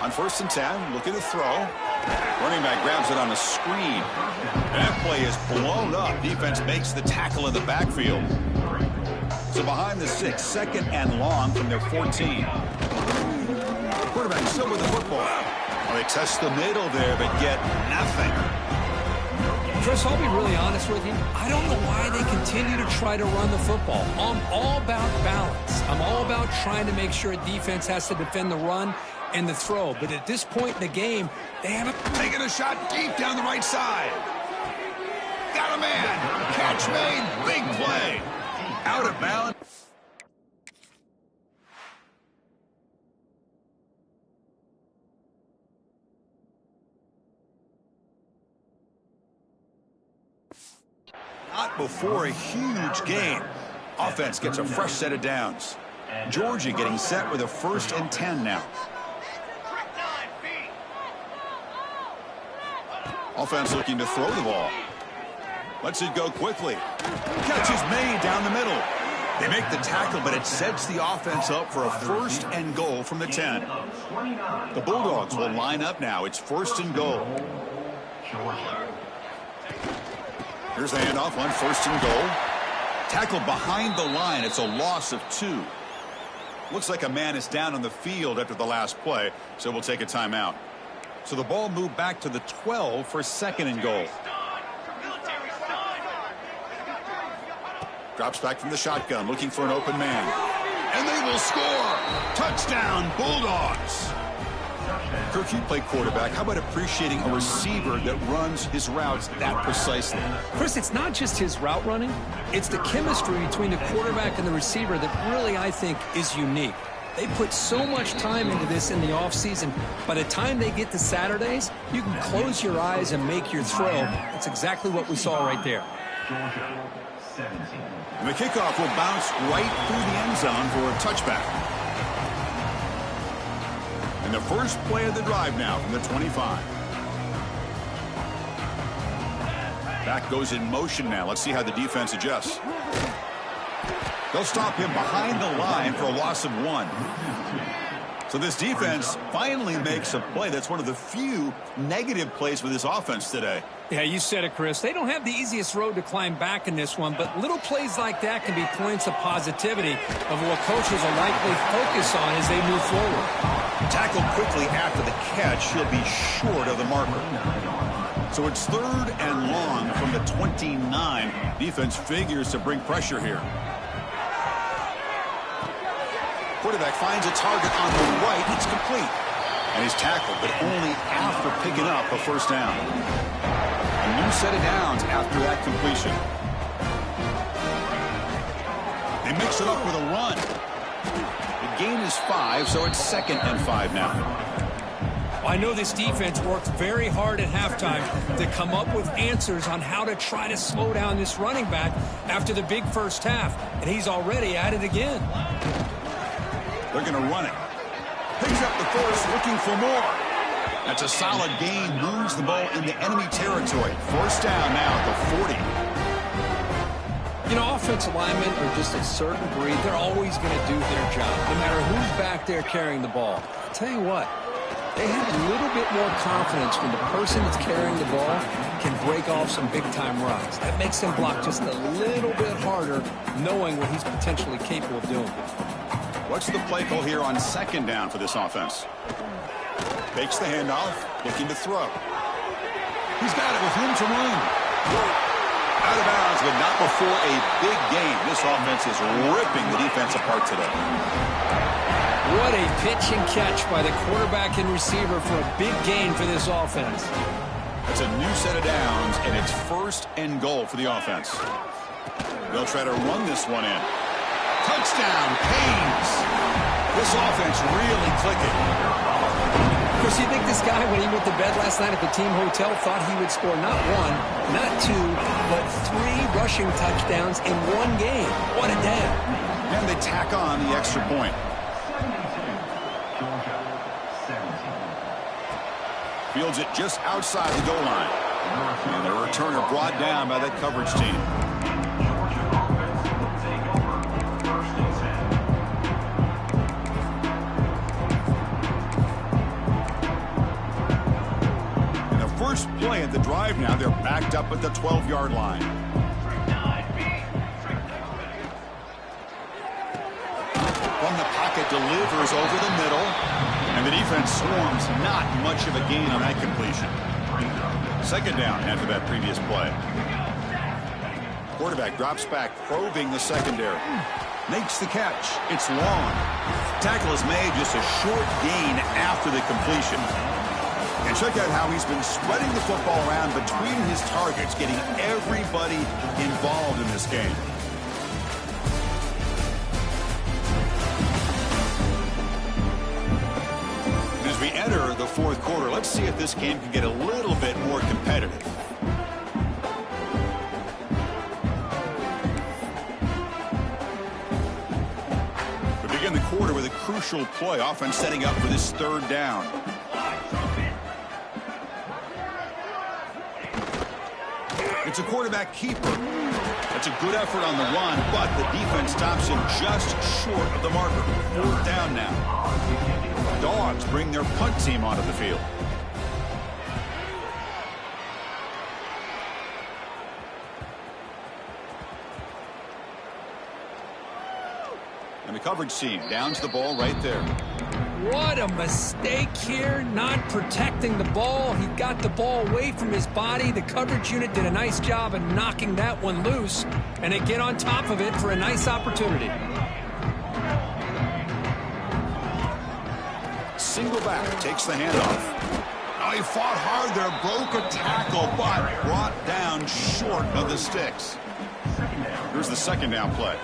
On 1st and 10, looking to throw. Running back grabs it on a screen. And that play is blown up. Defense makes the tackle in the backfield. So behind the 6, 2nd and long from their 14. Quarterback still with the football. Well, they test the middle there, but get nothing. Chris, I'll be really honest with you. I don't know why they continue to try to run the football. I'm all about balance. I'm all about trying to make sure a defense has to defend the run and the throw. But at this point in the game, they haven't taken a shot deep down the right side. Got a man. Catch made. Big play. Out of bounds. Not before a huge game. Offense gets a fresh set of downs. Georgia getting set with a 1st and 10 now. Offense looking to throw the ball. Lets it go quickly. Catch is made down the middle. They make the tackle, but it sets the offense up for a 1st and goal from the 10. The Bulldogs will line up now. It's 1st and goal. Here's the handoff on 1st and goal. Tackle behind the line. It's a loss of 2. Looks like a man is down on the field after the last play, so we'll take a timeout. So the ball moved back to the 12 for 2nd and goal. Drops back from the shotgun, looking for an open man. And they will score! Touchdown, Bulldogs! Kirk, you play quarterback. How about appreciating a receiver that runs his routes that precisely? Chris, it's not just his route running. It's the chemistry between the quarterback and the receiver that really, I think, is unique. They put so much time into this in the offseason. By the time they get to Saturdays, you can close your eyes and make your throw. That's exactly what we saw right there. And the kickoff will bounce right through the end zone for a touchback. And the first play of the drive now from the 25. Back goes in motion now. Let's see how the defense adjusts. They'll stop him behind the line for a loss of 1. So this defense finally makes a play. That's one of the few negative plays for this offense today. Yeah, you said it, Chris. They don't have the easiest road to climb back in this one, but little plays like that can be points of positivity of what coaches will likely focus on as they move forward. Tackled quickly after the catch. He'll be short of the marker. So it's 3rd and long from the 29. Defense figures to bring pressure here. Quarterback finds a target on the right. It's complete. And he's tackled, but only after picking up a 1st down. A new set of downs after that completion. They mix it up with a run. The gain is 5, so it's 2nd and 5 now. I know this defense worked very hard at halftime to come up with answers on how to try to slow down this running back after the big first half, and he's already at it again. They're going to run it. Picks up the first, looking for more. That's a solid gain, moves the ball into enemy territory. 1st down now at the 40. You know, offensive linemen are just a certain breed. They're always going to do their job, no matter who's back there carrying the ball. I'll tell you what, they have a little bit more confidence when the person that's carrying the ball can break off some big-time runs. That makes them block just a little bit harder, knowing what he's potentially capable of doing. What's the play call here on 2nd down for this offense? Takes the handoff, looking to throw. He's got it with room to run. Out of bounds, but not before a big game. This offense is ripping the defense apart today. What a pitch and catch by the quarterback and receiver for a big gain for this offense. That's a new set of downs, and it's 1st and goal for the offense. They'll try to run this one in. Touchdown, Canes. This offense really clicking. Of course, you think this guy, when he went to bed last night at the team hotel, thought he would score not 1, not 2, but 3 rushing touchdowns in one game. What a day. And they tack on the extra point. Fields it just outside the goal line. And the returner brought down by that coverage team. the drive now. They're backed up at the 12-yard line. From the pocket, delivers over the middle. And the defense swarms. Not much of a gain on that completion. Second down after that previous play. Quarterback drops back, probing the secondary. Makes the catch. It's long. Tackle is made, just a short gain after the completion. And check out how he's been spreading the football around between his targets, getting everybody involved in this game. As we enter the fourth quarter, let's see if this game can get a little bit more competitive. In the quarter with a crucial play. Offense setting up for this third down. It's a quarterback keeper. That's a good effort on the run, but the defense stops him just short of the marker. Fourth down now. Dogs bring their punt team onto the field. And the coverage team down to the ball right there. What a mistake here, not protecting the ball. He got the ball away from his body. The coverage unit did a nice job of knocking that one loose, and they get on top of it for a nice opportunity. Single back takes the handoff. Oh, he fought hard there, broke a tackle, but brought down short of the sticks. Here's the second down play.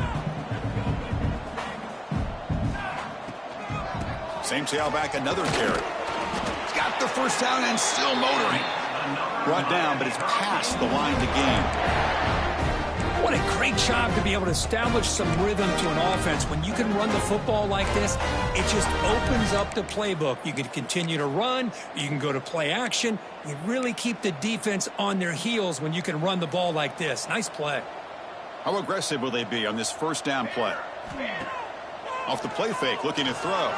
Same tailback, another carry. He's got the first down and still motoring. Brought down, but it's past the line to gain. What a great job to be able to establish some rhythm to an offense. When you can run the football like this, it just opens up the playbook. You can continue to run. You can go to play action. You really keep the defense on their heels when you can run the ball like this. Nice play. How aggressive will they be on this first down play? Off the play fake, looking to throw.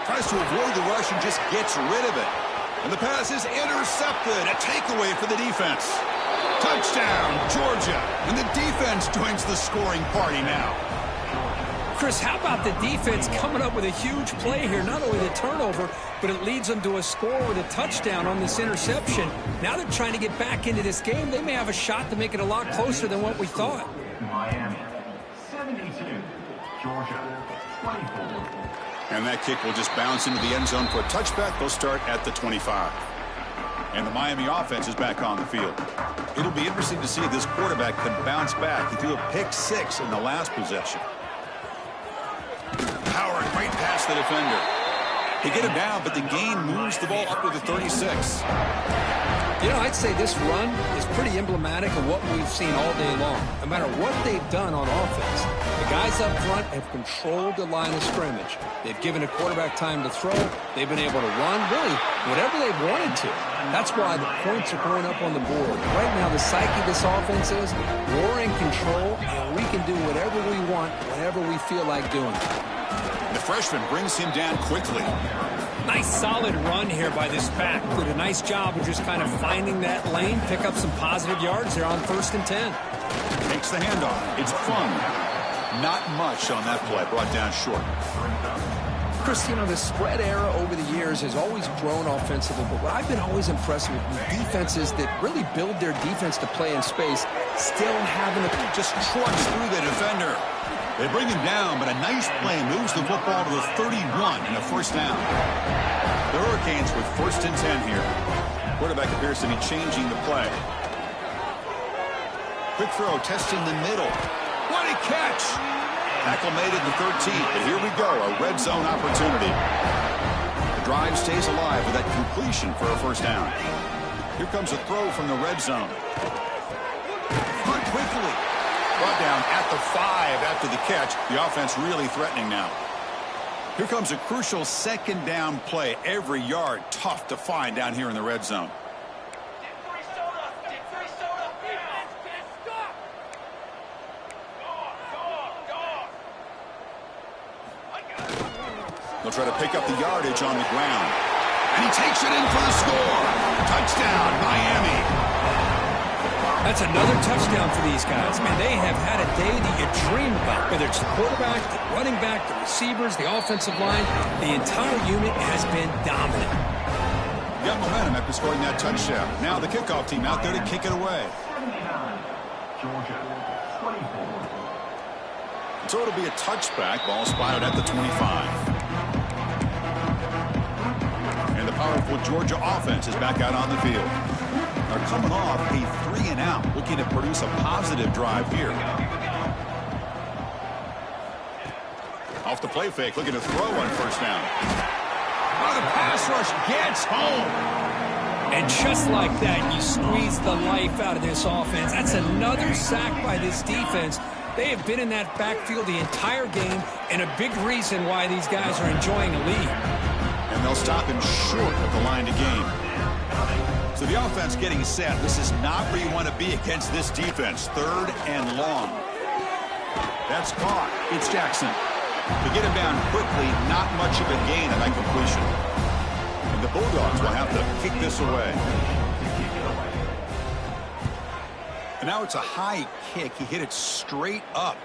Tries to avoid the rush and just gets rid of it. And the pass is intercepted. A takeaway for the defense. Touchdown, Georgia. And the defense joins the scoring party now. Chris, how about the defense coming up with a huge play here? Not only the turnover, but it leads them to a score with a touchdown on this interception. Now they're trying to get back into this game. They may have a shot to make it a lot closer than what we thought. Miami, 72. Georgia, 24. And that kick will just bounce into the end zone for a touchback. They'll start at the 25. And the Miami offense is back on the field. It'll be interesting to see if this quarterback can bounce back. He threw a pick-6 in the last possession. Howard right past the defender. He get him down, but the gain moves the ball up to the 36. You know, I'd say this run is pretty emblematic of what we've seen all day long. No matter what they've done on offense, the guys up front have controlled the line of scrimmage. They've given a quarterback time to throw. They've been able to run, really, whatever they've wanted to. That's why the points are going up on the board. Right now, the psyche of this offense is we're in control, and we can do whatever we want, whenever we feel like doing it. The freshman brings him down quickly. Nice solid run here by this back. Did a nice job of just kind of finding that lane, pick up some positive yards there on 1st and 10. Takes the handoff. It's fun. Not much on that play. Brought down short. Chris, you know, the spread era over the years has always grown offensively, but what I've been always impressed with defenses that really build their defense to play in space, still having to just trucks through the defender. They bring him down, but a nice play moves the football to the 31 and a first down. The Hurricanes with 1st and 10 here. Quarterback appears to be changing the play. Quick throw, testing the middle. What a catch! Tackle made at the 13th, but here we go, a red zone opportunity. The drive stays alive with that completion for a first down. Here comes a throw from the red zone. Good quickly. Brought down at the 5 after the catch. The offense really threatening now. Here comes a crucial second down play. Every yard tough to find down here in the red zone. They'll try to pick up the yardage on the ground. And he takes it in for the score. Touchdown, Miami. That's another touchdown for these guys. Man, they have had a day that you dream about. Whether it's the quarterback, the running back, the receivers, the offensive line, the entire unit has been dominant. Got momentum after scoring that touchdown. Now the kickoff team out there to kick it away. Georgia, 24. So it'll be a touchback. Ball spotted at the 25. And the powerful Georgia offense is back out on the field. They're coming off a 3-and-out, looking to produce a positive drive here. Off the play fake, looking to throw on first down. Oh, the pass rush gets home. And just like that, you squeeze the life out of this offense. That's another sack by this defense. They have been in that backfield the entire game, and a big reason why these guys are enjoying a lead. And they'll stop him short of the line to gain. So the offense getting set. This is not where you want to be against this defense. 3rd and long. That's caught. It's Jackson. To get him down quickly, not much of a gain on that completion. And the Bulldogs will have to kick this away. And now it's a high kick. He hit it straight up.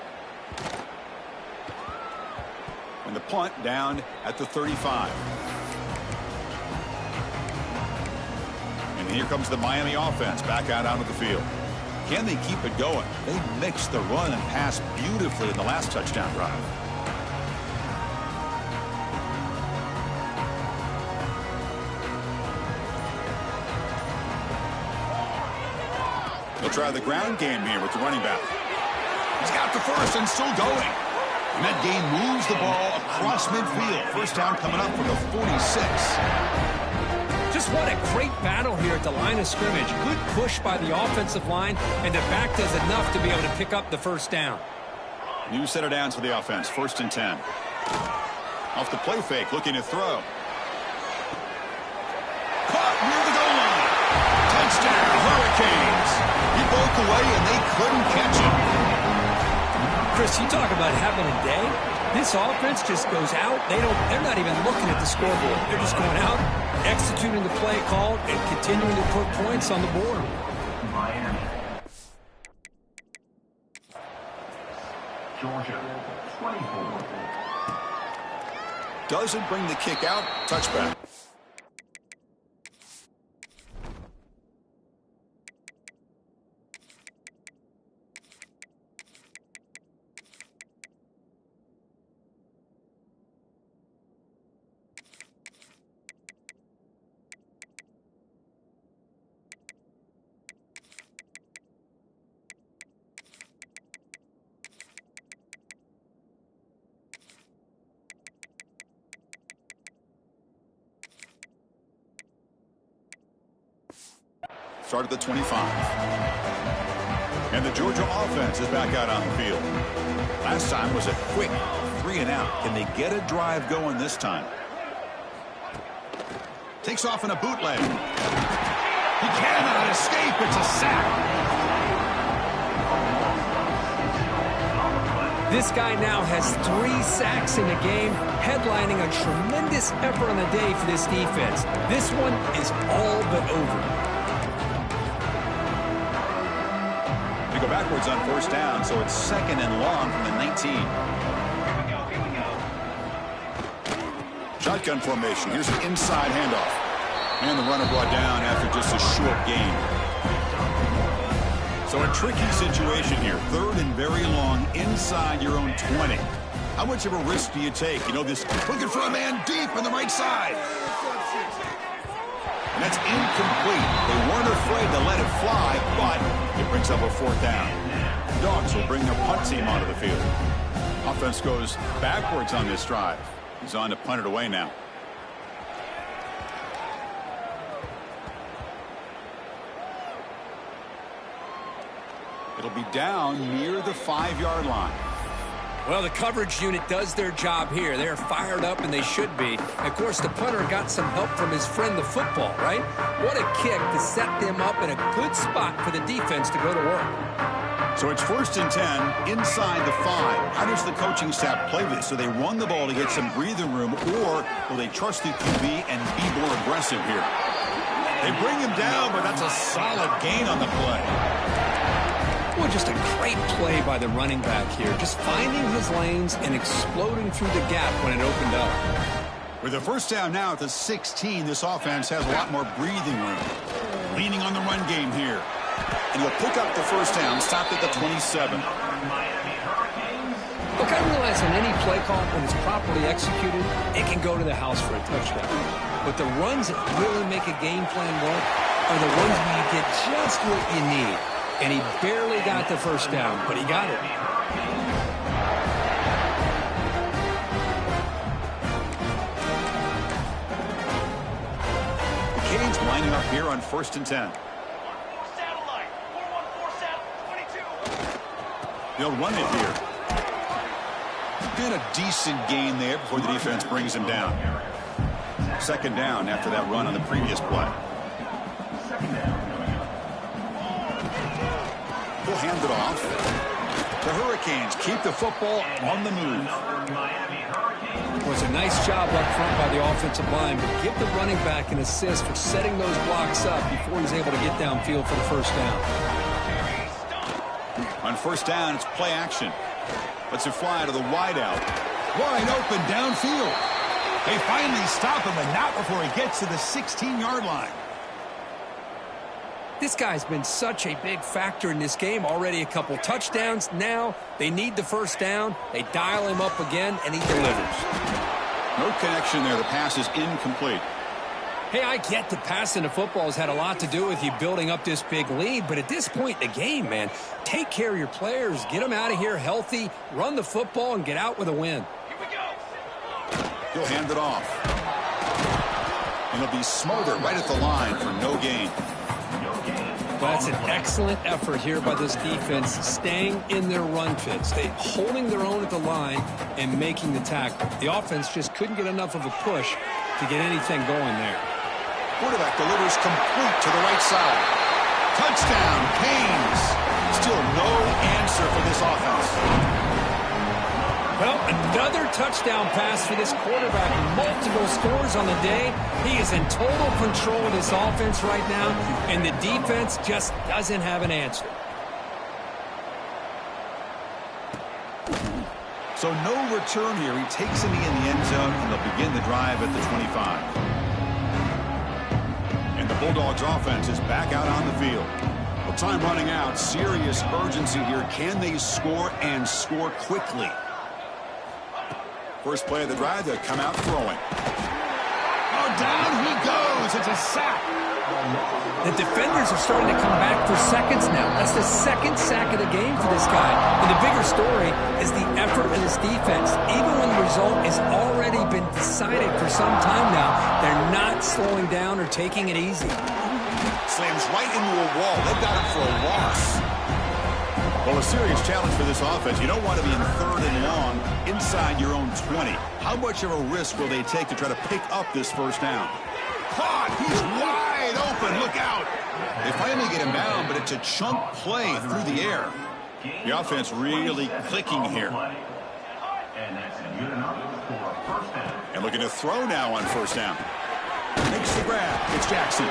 And the punt down at the 35. And here comes the Miami offense back out onto the field. Can they keep it going? They mixed the run and pass beautifully in the last touchdown drive. They'll try the ground game here with the running back. He's got the first and still going. And that game moves the ball across midfield. First down coming up from the 46. Just what a great battle here at the line of scrimmage. Good push by the offensive line, and the back does enough to be able to pick up the first down. New set of downs for the offense. 1st and 10. Off the play fake, looking to throw. Caught near the goal line. Touchdown, Hurricanes. He broke away, and they couldn't catch him. Chris, you talk about having a day. This offense just goes out. They're not even looking at the scoreboard. They're just going out, executing the play called, and continuing to put points on the board. Miami. Georgia, 24. Doesn't bring the kick out. Touchback. Start at the 25. And the Georgia offense is back out on the field. Last time was a quick 3-and-out. Can they get a drive going this time? Takes off in a bootleg. He cannot escape. It's a sack. This guy now has 3 sacks in the game, headlining a tremendous effort on the day for this defense. This one is all but over. They go backwards on first down, so it's 2nd and long from the 19. Shotgun formation. Here's an inside handoff. And the runner brought down after just a short gain. So a tricky situation here. 3rd and very long inside your own 20. How much of a risk do you take? You know, this looking for a man deep on the right side. And that's incomplete. They weren't afraid to let it fly, but it brings up a 4th down. The Dogs will bring their punt team onto the field. Offense goes backwards on this drive. He's on to punt it away now. It'll be down near the 5-yard line. Well, the coverage unit does their job here. They're fired up, and they should be. Of course, the punter got some help from his friend, the football, right? What a kick to set them up in a good spot for the defense to go to work. So it's 1st and 10 inside the 5. How does the coaching staff play this? Do they run the ball to get some breathing room, or will they trust the QB and be more aggressive here? They bring him down, but that's a solid gain on the play. Well, just a great play by the running back here. Just finding his lanes and exploding through the gap when it opened up. With a first down now at the 16, this offense has a lot more breathing room. Leaning on the run game here. And he'll pick up the first down, stopped at the 27. Look, I realize on any play call, when it's properly executed, it can go to the house for a touchdown. But the runs that really make a game plan work are the ones where you get just what you need. And he barely got the first down, but he got it. The Canes lining up here on 1st and 10. They'll run it here. Been a decent gain there before the defense brings him down. 2nd down after that run on the previous play. He'll hand it off. The Hurricanes keep the football on the move. It was a nice job up front by the offensive line, but give the running back an assist for setting those blocks up before he's able to get downfield for the first down. On 1st down, it's play action. Lets it fly to the wideout. Wide open downfield. They finally stop him, but not before he gets to the 16-yard line. This guy's been such a big factor in this game. Already a couple touchdowns. Now they need the first down. They dial him up again, and he delivers. No connection there. The pass is incomplete. Hey, I get that passing the football has had a lot to do with you building up this big lead, but at this point in the game, man, take care of your players. Get them out of here healthy, run the football, and get out with a win. He'll hand it off. And he'll be smothered right at the line for no gain. That's an excellent effort here by this defense, staying in their run fits. They holding their own at the line and making the tackle. The offense just couldn't get enough of a push to get anything going there. Quarterback delivers complete to the right side. Touchdown, Canes. Still no answer for this offense. Well, another touchdown pass for this quarterback. Multiple scores on the day. He is in total control of this offense right now, and the defense just doesn't have an answer. So no return here. He takes a knee in the end zone, and they'll begin the drive at the 25. And the Bulldogs offense is back out on the field. Well, time running out. Serious urgency here. Can they score and score quickly? First play of the drive, they'll come out throwing. Oh, down he goes. It's a sack. The defenders are starting to come back for seconds now. That's the second sack of the game for this guy. And the bigger story is the effort of this defense. Even when the result has already been decided for some time now, they're not slowing down or taking it easy. Slams right into a wall. They've got him for a loss. Well, a serious challenge for this offense. You don't want to be in 3rd and long inside your own 20. How much of a risk will they take to try to pick up this first down? Caught! He's wide open! Look out! They finally get him down, but it's a chunk play through the air. The offense really clicking here. And looking to throw now on first down. Makes the grab. It's Jackson.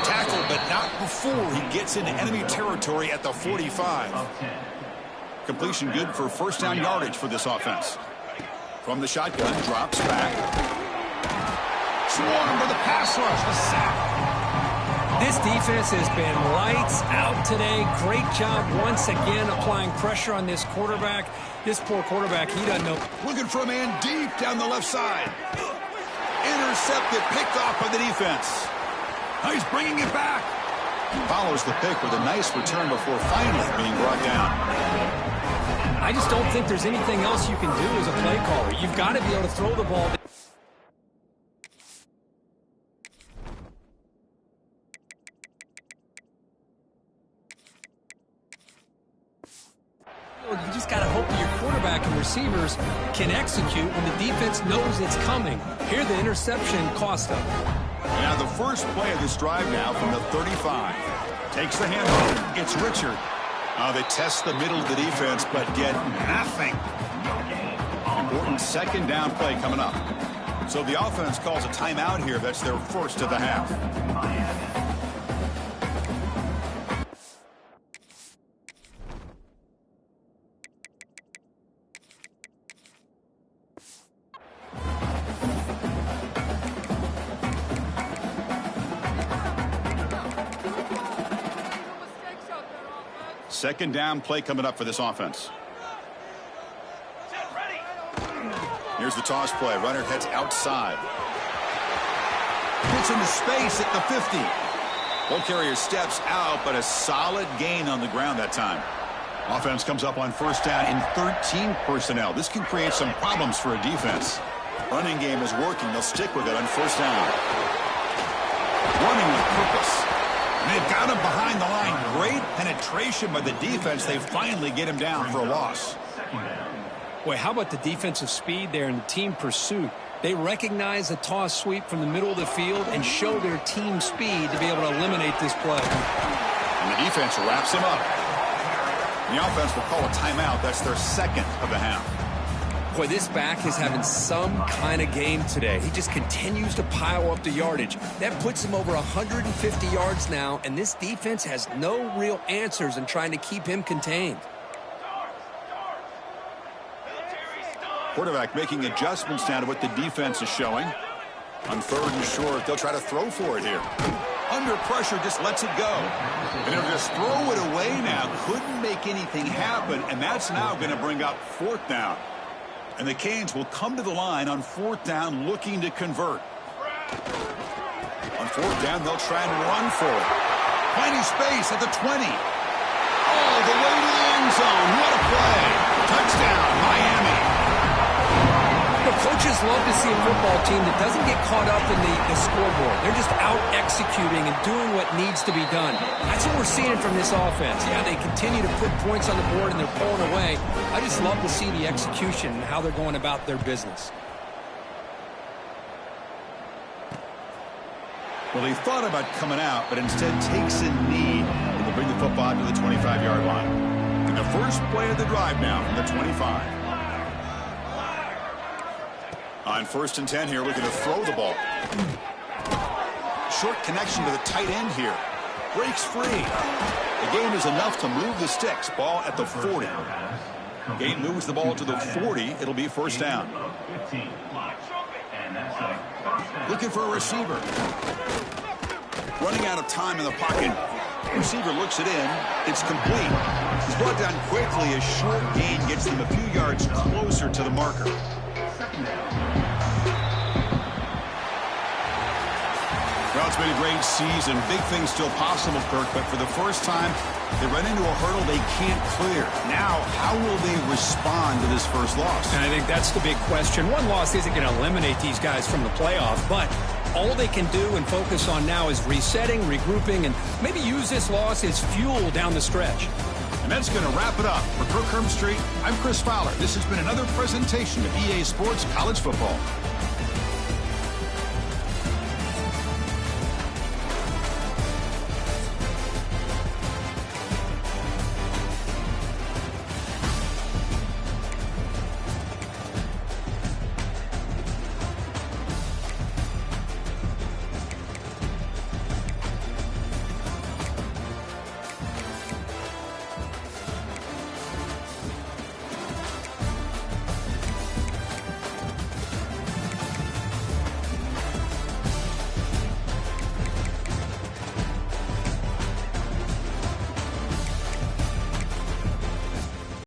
Tackled, but not before he gets into enemy territory at the 45. Completion good for first down yardage for this offense. From the shotgun, drops back. Swarm for the pass rush, the sack. This defense has been lights out today. Great job once again applying pressure on this quarterback. This poor quarterback, he doesn't know. Looking for a man deep down the left side. Intercepted, picked off by the defense. Now he's bringing it back. Follows the pick with a nice return before finally being brought down. I just don't think there's anything else you can do as a play caller. You've got to be able to throw the ball. You just got to hope that your quarterback and receivers can execute when the defense knows it's coming. Here, the interception cost them. Now the first play of this drive now from the 35. Takes the handoff. It's Richard. They test the middle of the defense, but get nothing. Important second down play coming up. So the offense calls a timeout here. That's their first of the half. Second down play coming up for this offense. Here's the toss play. Runner heads outside. Gets into space at the 50. Ball carrier steps out, but a solid gain on the ground that time. Offense comes up on first down in 13 personnel. This can create some problems for a defense. Running game is working. They'll stick with it on first down. Running with purpose. And they've got him behind the line. Great penetration by the defense. They finally get him down for a loss. Boy, how about the defensive speed there and the team pursuit? They recognize the toss sweep from the middle of the field and show their team speed to be able to eliminate this play. And the defense wraps him up. And the offense will call a timeout. That's their second of the half. Boy, this back is having some kind of game today. He just continues to pile up the yardage. That puts him over 150 yards now, and this defense has no real answers in trying to keep him contained. Quarterback making adjustments now to what the defense is showing. On third and short, they'll try to throw for it here. Under pressure, just lets it go. And they'll just throw it away now. Couldn't make anything happen, and that's now going to bring up fourth down. And the Canes will come to the line on fourth down looking to convert. On fourth down, they'll try and run for it. Finding space at the 20. All the way to the end zone. What a play. Touchdown, Miami. Coaches love to see a football team that doesn't get caught up in the scoreboard. They're just out executing and doing what needs to be done. That's what we're seeing from this offense. Yeah, they continue to put points on the board and they're pulling away. I just love to see the execution and how they're going about their business. Well, he thought about coming out, but instead takes a knee. And will bring the football to the 25-yard line. And the first play of the drive now from the 25. On first and 10 here, looking to throw the ball. Short connection to the tight end here. Breaks free. The gain is enough to move the sticks. Ball at the 40. Gain moves the ball to the 40. It'll be first down. Looking for a receiver. Running out of time in the pocket. Receiver looks it in. It's complete. He's brought down quickly. A short gain gets him a few yards closer to the marker. Well, it's been a great season. Big things still possible, Kirk, but for the first time, they run into a hurdle they can't clear. Now, how will they respond to this first loss? And I think that's the big question. One loss isn't going to eliminate these guys from the playoff, but all they can do and focus on now is resetting, regrouping, and maybe use this loss as fuel down the stretch. And that's going to wrap it up. For Kirk Street, I'm Chris Fowler. This has been another presentation of EA Sports College Football.